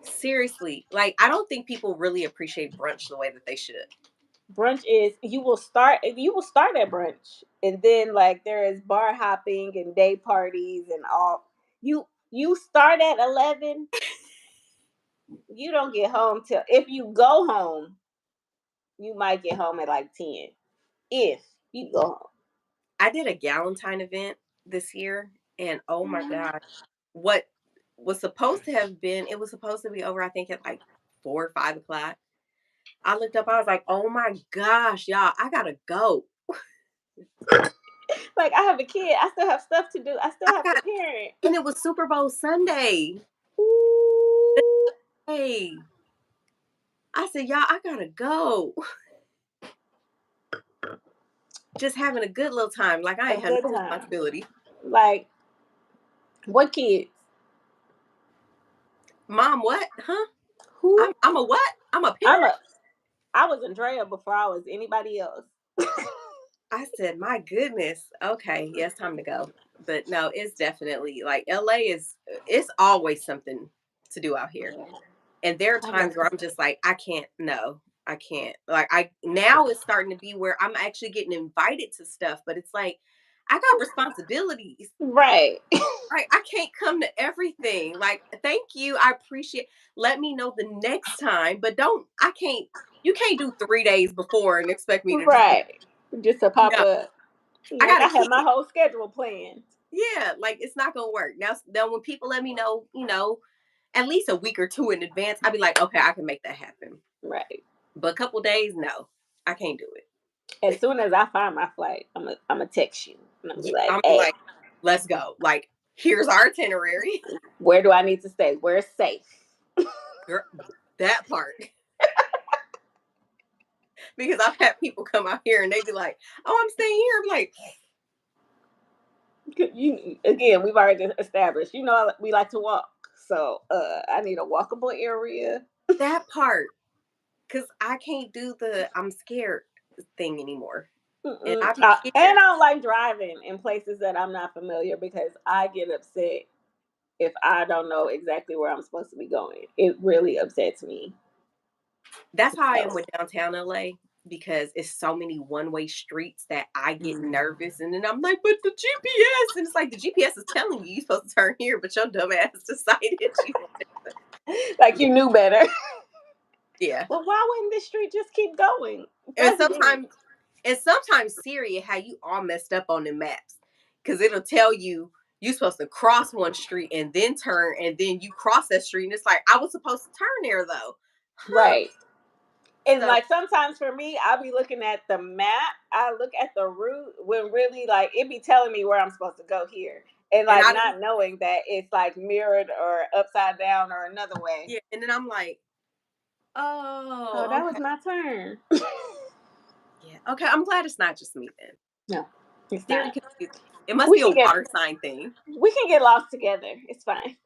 Seriously, like I don't think people really appreciate brunch the way that they should. Brunch is you will start at brunch and then like there is bar hopping and day parties and all. You start at 11. You don't get home till if you go home, you might get home at like 10. If you go I did a Galentine event this year, and oh my home. god, what was supposed to have been? It was supposed to be over. I think at like 4 or 5 o'clock. I looked up. I was like, oh my gosh, y'all, I gotta go. Like I have a kid, I still have stuff to do. I still I have to got, parent. and it was Super Bowl Sunday. Ooh, Hey, I said, y'all, I gotta go. Just having a good little time. Like I a ain't had good no time. responsibility. Like what kids? Mom, what? Huh? Who? I'm a what? I'm a I'm parent. a. I was Andrea before I was anybody else. I said, my goodness. Okay, yeah, it's time to go. But no, it's definitely like LA is it's always something to do out here. And there are I love times where this. I'm just like, I can't, no, I can't. Like I now it's starting to be where I'm actually getting invited to stuff, but it's like I got responsibilities. Right. Right. I can't come to everything. Like, thank you. I appreciate let me know the next time, but don't I can't you can't do 3 days before and expect me to just be Right. Just to pop no. up. I Like got a I had kid. my whole schedule planned. Yeah, like it's not gonna work. Now when people let me know, at least a week or two in advance, I'd be like, okay, I can make that happen. Right. But a couple days, no, I can't do it. As soon as I find my flight, I'm gonna text you and I'm gonna be Yeah, like, I'm be "Hey, like, let's go. Like, here's our itinerary. where do I need to stay? Where's safe?" Girl, that part. Because I've had people come out here and they be like, oh, I'm staying here. I'm like, You again, we've already established. You know, we like to walk, so I need a walkable area. that part. because I can't do the I'm scared thing anymore. And Mm-mm. I be And scared. I don't like driving in places that I'm not familiar because I get upset if I don't know exactly where I'm supposed to be going. It really upsets me. That's how I am So, with downtown LA because it's so many one-way streets that I get nervous and then I'm like, but the GPS and it's like the GPS is telling you you're supposed to turn here, but your dumb ass decided you wanted to. like Yeah. you knew better. Yeah. Well, why wouldn't the street just keep going? And That's me. sometimes Siri had you all messed up on the maps. Cause it'll tell you you're supposed to cross one street and then turn and then you cross that street and it's like I was supposed to turn there though. Huh. Right. And So like sometimes for me, I'll be looking at the map. I look at the route when really like it be telling me where I'm supposed to go here. And and like I don't not knowing that it's like mirrored or upside down or another way. yeah, and then I'm like, Oh, oh, that was okay. my turn. Yeah. Okay. I'm glad it's not just me then. No, it's Siri not. confused me. It must We be a can get water sign thing. lost together. It's fine.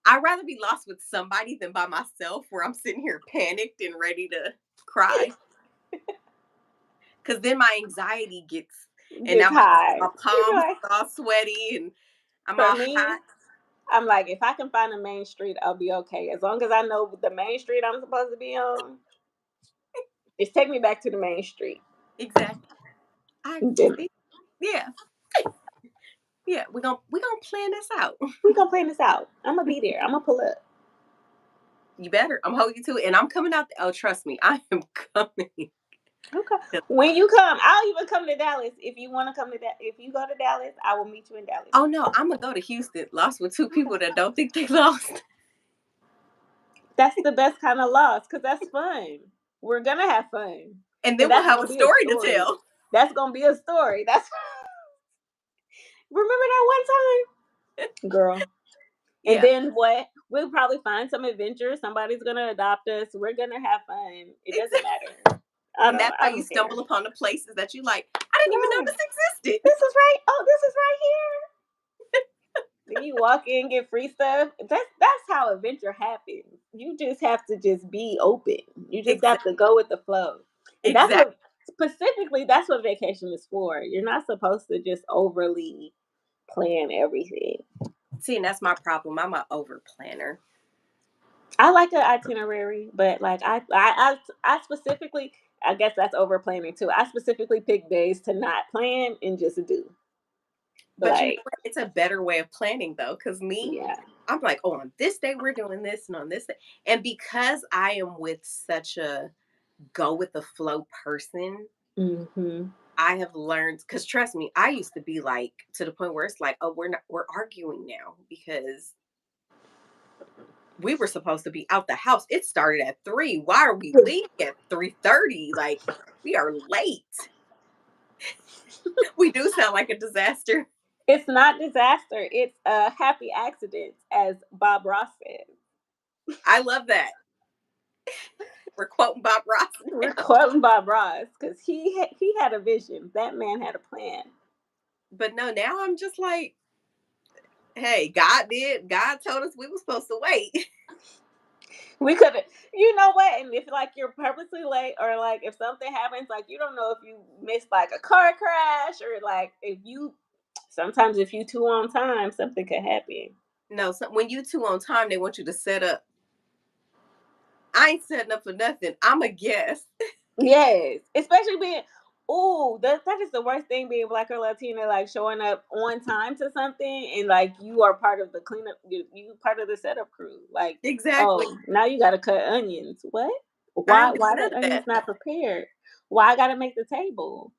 I'd rather be lost with somebody than by myself where I'm sitting here panicked and ready to cry. Cause then my anxiety gets and Gets now high. my You be palms like, are all sweaty and I'm for all me, hot. I'm like, if I can find a main street, I'll be okay. As long as I know the main street I'm supposed to be on, just take me back to the main street. Exactly. I Then see. Yeah. Yeah. We're gonna plan this out. we gonna plan this out. I'm gonna be there. I'm gonna pull up. You better. I'm holding you to it. And I'm coming out. Oh, trust me, I am coming. Okay. When you come, I'll even come to Dallas. If you want to come to that, if you go to Dallas, I will meet you in Dallas. Oh no, I'm gonna go to Houston. Lost with two Okay. people that don't think they lost. That's the best kind of loss because that's fun. We're gonna have fun, And then and we'll that's have a gonna be a story to story. tell. That's gonna be a story. That's remember that one time, girl. And Yeah, then what? We'll probably find some adventure. Somebody's gonna adopt us. We're gonna have fun. It doesn't exactly. matter. And that's I how you don't care. stumble upon the places that you like. I didn't even know Right. this existed. This is right. Oh, this is right here. Then you walk in, get free stuff. That's how adventure happens. You just have to just be open. You just have Exactly. to go with the flow. And that's Exactly. what specifically that's what vacation is for. You're not supposed to just overly plan everything. See, and that's my problem. I'm an over planner. I like an itinerary, but like I specifically I guess that's over planning too. I specifically pick days to not plan and just do. But you know Like, what? It's a better way of planning though, because me, yeah. I'm like, oh, on this day we're doing this, and on this day, and because I am with such a go with the flow person, Hmm. I have learned. Because trust me, I used to be like to the point where it's like, oh, we're arguing now because we were supposed to be out the house. It started at 3. Why are we leaving at 3:30? Like we are late. We do sound like a disaster. It's not disaster. It's a happy accident, as Bob Ross said. I love that. We're quoting Bob Ross We're now. quoting Bob Ross because he had a vision. That man had a plan. But no, now I'm just like, hey, God did. God told us we were supposed to wait. We could have, you know what? And if like you're purposely late, or like if something happens, like you don't know if you missed like a car crash, or like if you sometimes if you too on time, something could happen. No, so when you two on time, they want you to set up. I ain't setting up for nothing. I'm a guest. Yes, especially being. Oh, that is the worst thing being black or Latina, like showing up on time to something and like you are part of the cleanup, you part of the setup crew. Like, Exactly. oh, now you got to cut onions. What? I Why? ain't doing Why none the of onions that. not prepared? Why I got to make the table?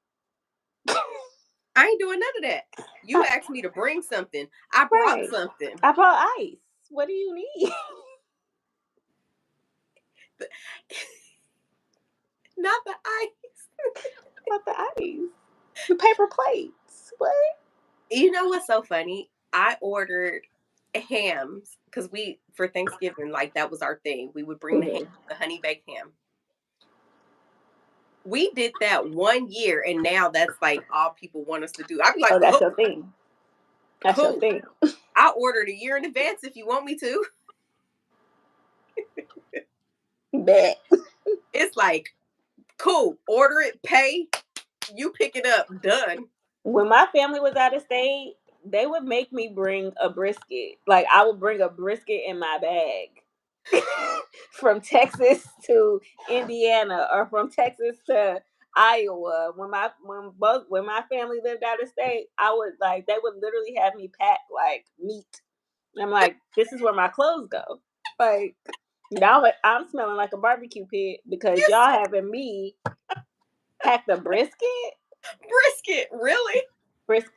I ain't doing none of that. You asked me to bring something. I brought Right. something. I brought ice. What do you need? Not the ice. About the ice. The paper plates. What? You know what's so funny? I ordered hams because we for Thanksgiving, like that was our thing. We would bring Mhm. the honey baked ham. We did that 1 year, and now that's like all people want us to do. I'd be like, Oh, that's oh, your thing. That's your cool. thing. I ordered a year in advance if you want me to. Bet. It's like, cool, order it, pay, you pick it up, done. When my family was out of state, they would make me bring a brisket. Like I would bring a brisket in my bag from Texas to Indiana or from Texas to Iowa. When my family lived out of state, I would like they would literally have me pack like meat. I'm like, this is where my clothes go. Like now I'm smelling like a barbecue pit because You y'all having me pack the brisket. brisket, really?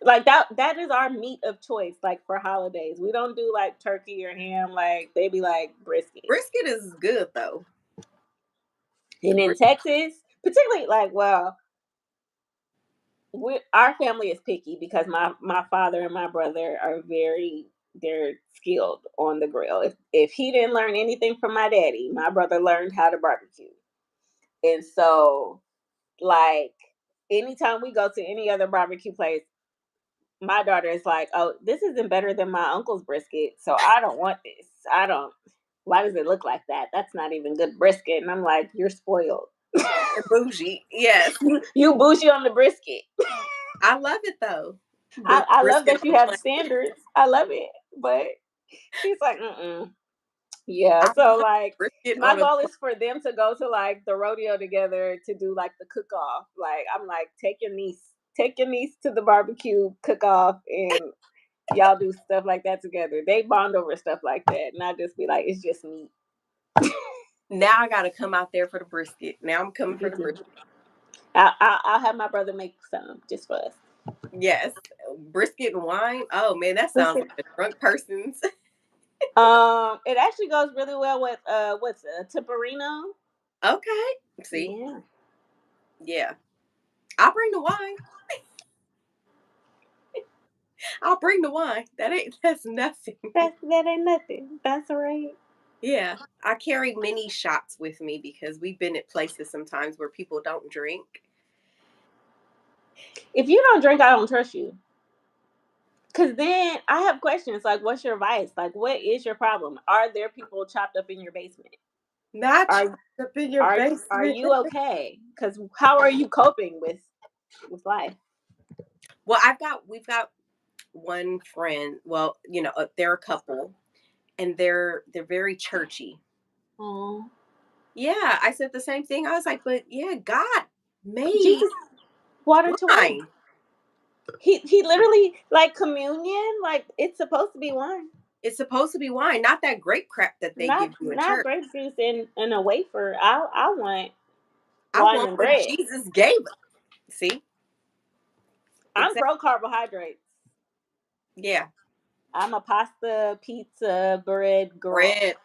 Like that is our meat of choice like for holidays. We don't do like turkey or ham, like they be like brisket. Brisket is good though. And in Texas, particularly like our family is picky because my father and my brother are they're skilled on the grill. If he didn't learn anything from my daddy, my brother learned how to barbecue. And so like anytime we go to any other barbecue place, my daughter is like, "Oh, this isn't better than my uncle's brisket, so I don't want this. I don't. Why does it look like that? That's not even good brisket." And I'm like, "You're spoiled. And bougie, yes. You bougie on the brisket." I love it though. The I love brisket that on you the have plate. standards. I love it, but she's like, "Mm-mm." Yeah. I So love like, brisket my on a goal is for them to go to like the rodeo together to do like the cook off. Like I'm like, take your niece to the barbecue cook off, and y'all do stuff like that together. They bond over stuff like that, and I just be like, it's just meat. now I gotta come out there for the brisket. Now I'm coming for You the do. brisket. I'll have my brother make some just for us. Yes. Brisket and wine. Oh man, that sounds like a drunk person's. It actually goes really well with what's temporino. Okay. See? Yeah, Yeah. I'll bring the wine. I'll bring the wine. That's nothing. that ain't nothing. That's all right. Yeah. I carry mini shots with me because we've been at places sometimes where people don't drink. If you don't drink, I don't trust you. Cause then I have questions like, what's your vice? Like, what is your problem? Are there people chopped up in your basement? Not Are up in your are basement. you okay? Cause how are you coping with life? Well, we've got one friend. Well, they're a couple, and they're very churchy. Oh, Yeah, I said the same thing. I was like, but yeah, God made Jesus, water to wine. wine. He literally like communion, like it's supposed to be wine, It's supposed to be wine, not that grape crap that they not give you in church. grape juice in a wafer. I want I wine want and what bread. Jesus gave us. See, I'm exactly. pro carbohydrates. Yeah, I'm a pasta, pizza, bread girl. bread.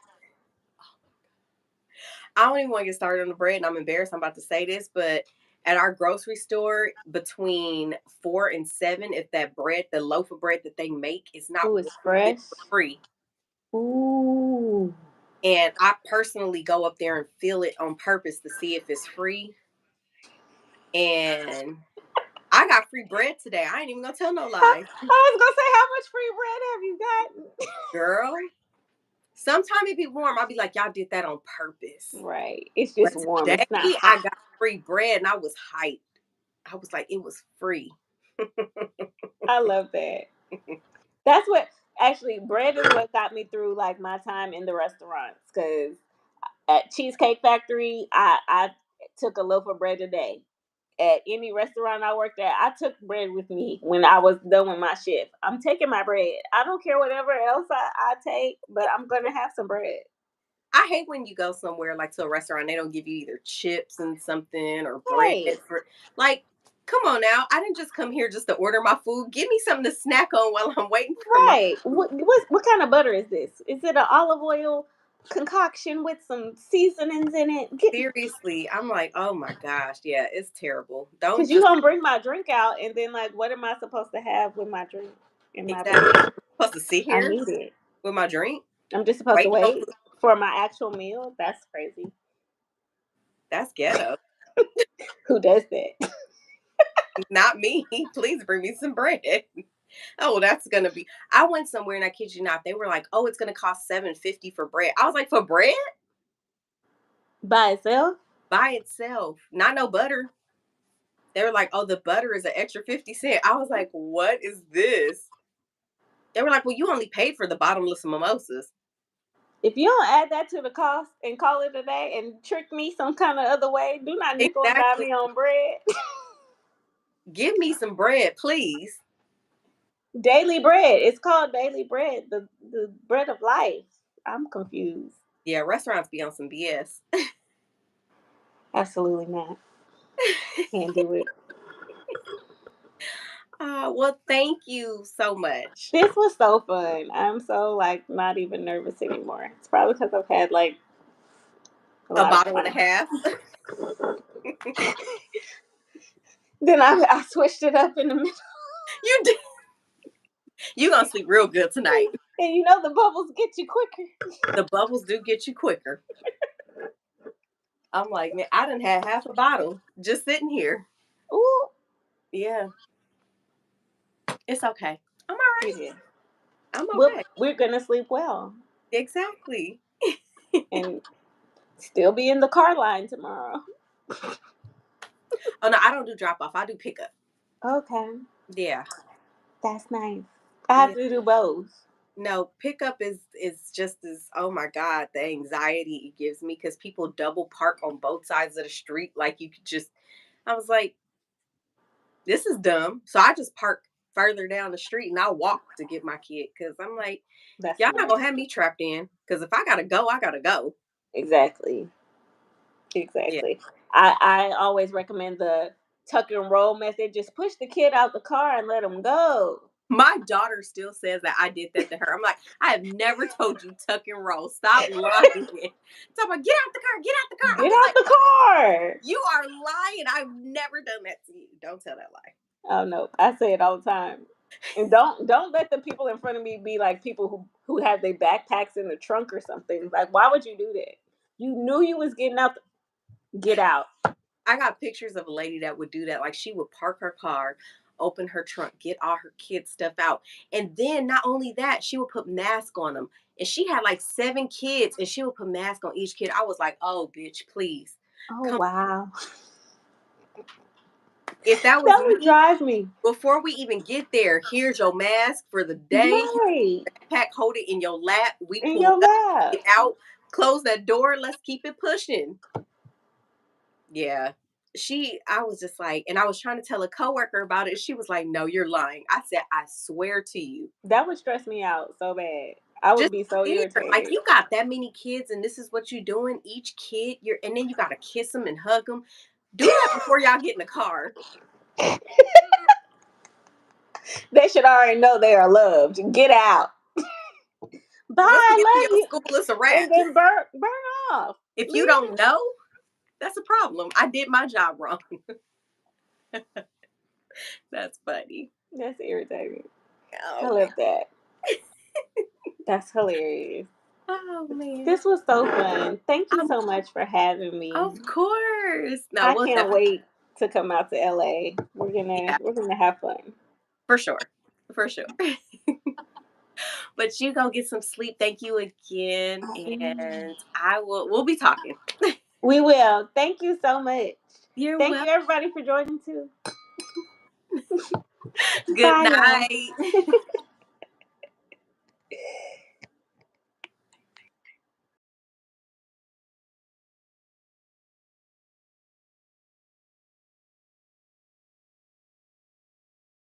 I don't even want to get started on the bread, and I'm embarrassed. I'm about to say this, but at our grocery store, between 4 and 7, if that bread, the loaf of bread that they make, is not Ooh, it's warm, it's fresh. for free. Ooh. And I personally go up there and feel it on purpose to see if it's free. And I got free bread today. I ain't even gonna tell no I, lie, I was gonna say, how much free bread have you gotten? girl. Sometimes it be warm. I'll be like, y'all did that on purpose. Right. It's But just warm. today It's not I hot. got free bread and I was hyped. I was like, it was free. I love that. That's what actually bread is what got me through like my time in the restaurants. Cause at Cheesecake Factory, I took a loaf of bread a day. At any restaurant I worked at, I took bread with me when I was done with my shift. I'm taking my bread. I don't care whatever else I take, but I'm gonna have some bread. I hate when you go somewhere like to a restaurant, they don't give you either chips and something or bread Right. for like, come on now. I didn't just come here just to order my food. Give me something to snack on while I'm waiting for my Right. food. What kind of butter is this? Is it an olive oil concoction with some seasonings in it? Seriously, I'm like, oh my gosh, yeah, it's terrible. Don't Because you just gonna bring my drink out, and then like, what am I supposed to have with my drink in my exactly. bread? Supposed to sit I here need it. with my drink, I'm just supposed to waiting on wait food. for my actual meal. That's crazy. That's ghetto. Who does that? Not me. Please bring me some bread. Oh, that's gonna be. I went somewhere and I kid you not, they were like, "Oh, it's gonna cost $7.50 for bread." I was like, "For bread?" By itself? by itself. Not no butter. They were like, "Oh, the butter is an extra 50 cents." I was like, "What is this?" They were like, "Well, you only paid for the bottomless mimosas." If you don't add that to the cost and call it a day and trick me some kind of other way, do not nickel and dime Exactly. me on bread. Give me some bread, please. Daily bread. It's called daily bread. The bread of life. I'm confused. Yeah, restaurants be on some BS. Absolutely not. Can't do it. Well, thank you so much. This was so fun. I'm so like not even nervous anymore. It's probably because I've had like a A lot of bottle and a fun. half. Then I switched it up in the middle. You did. You gonna sleep real good tonight. And you know the bubbles get you quicker. The bubbles do get you quicker. I'm like, man, I done had half a bottle just sitting here. Ooh, Yeah, it's okay. I'm all right. it is. I'm Well, okay. we're gonna sleep well Exactly. and still be in the car line tomorrow. Oh no, I don't do drop off. I do pickup. Okay, Yeah. that's nice. I have Yeah. to do both. No, pickup is just as, oh my God, the anxiety it gives me because people double park on both sides of the street. Like you could just, I was like, this is dumb. So I just park further down the street and I walk to get my kid because I'm like, That's y'all not smart. gonna have me trapped in because if I gotta go, I gotta go. Exactly. Yeah. Exactly. I always recommend the tuck and roll method. Just push the kid out the car and let him go. My daughter still says that I did that to her. I'm like, I have never told you tuck and roll. Stop lying. Talk about get out the car, get out the car. I Get was out like, the car. you are lying. I've never done that to you. Don't tell that lie. Oh no, I say it all the time. And don't let the people in front of me be like people who have their backpacks in the trunk or something. Like, why would you do that? You knew you was getting out. Get out. I got pictures of a lady that would do that. Like she would park her car, open her trunk, get all her kids' stuff out. And then not only that, she would put mask on them. And she had like 7 kids and she would put mask on each kid. I was like, oh bitch, please. Oh Come wow, if that was that would me, drive me. before we even get there, here's your mask for the day. Here's Right your backpack, hold it in your lap. We in pull your up, lap. get out, close that door, let's keep it pushing. Yeah. I was just like, and I was trying to tell a coworker about it. She was like, no, you're lying. I said, I swear to you. That would stress me out so bad. I would Just be so there. Like irritated. you got that many kids and this is what you're doing. Each kid, and then you got to kiss them and hug them. Do that before y'all get in the car. They should already know they are loved. Get out. Bye, Once you get to I love your you. school, it's a And wrap. then burn off. If you Leave. don't know, that's a problem. I did my job wrong. That's funny. That's irritating. I Oh man. love that. That's hilarious. Oh man. This was so fun. Thank you Um, so much for having me. of course. No, I we'll can't definitely, wait to come out to LA. yeah, We're gonna have fun. for sure. For sure. But you go get some sleep. Thank you again. And we'll be talking. We will. Thank you so much. You're Thank you welcome. everybody for joining too. Good Bye y'all. night.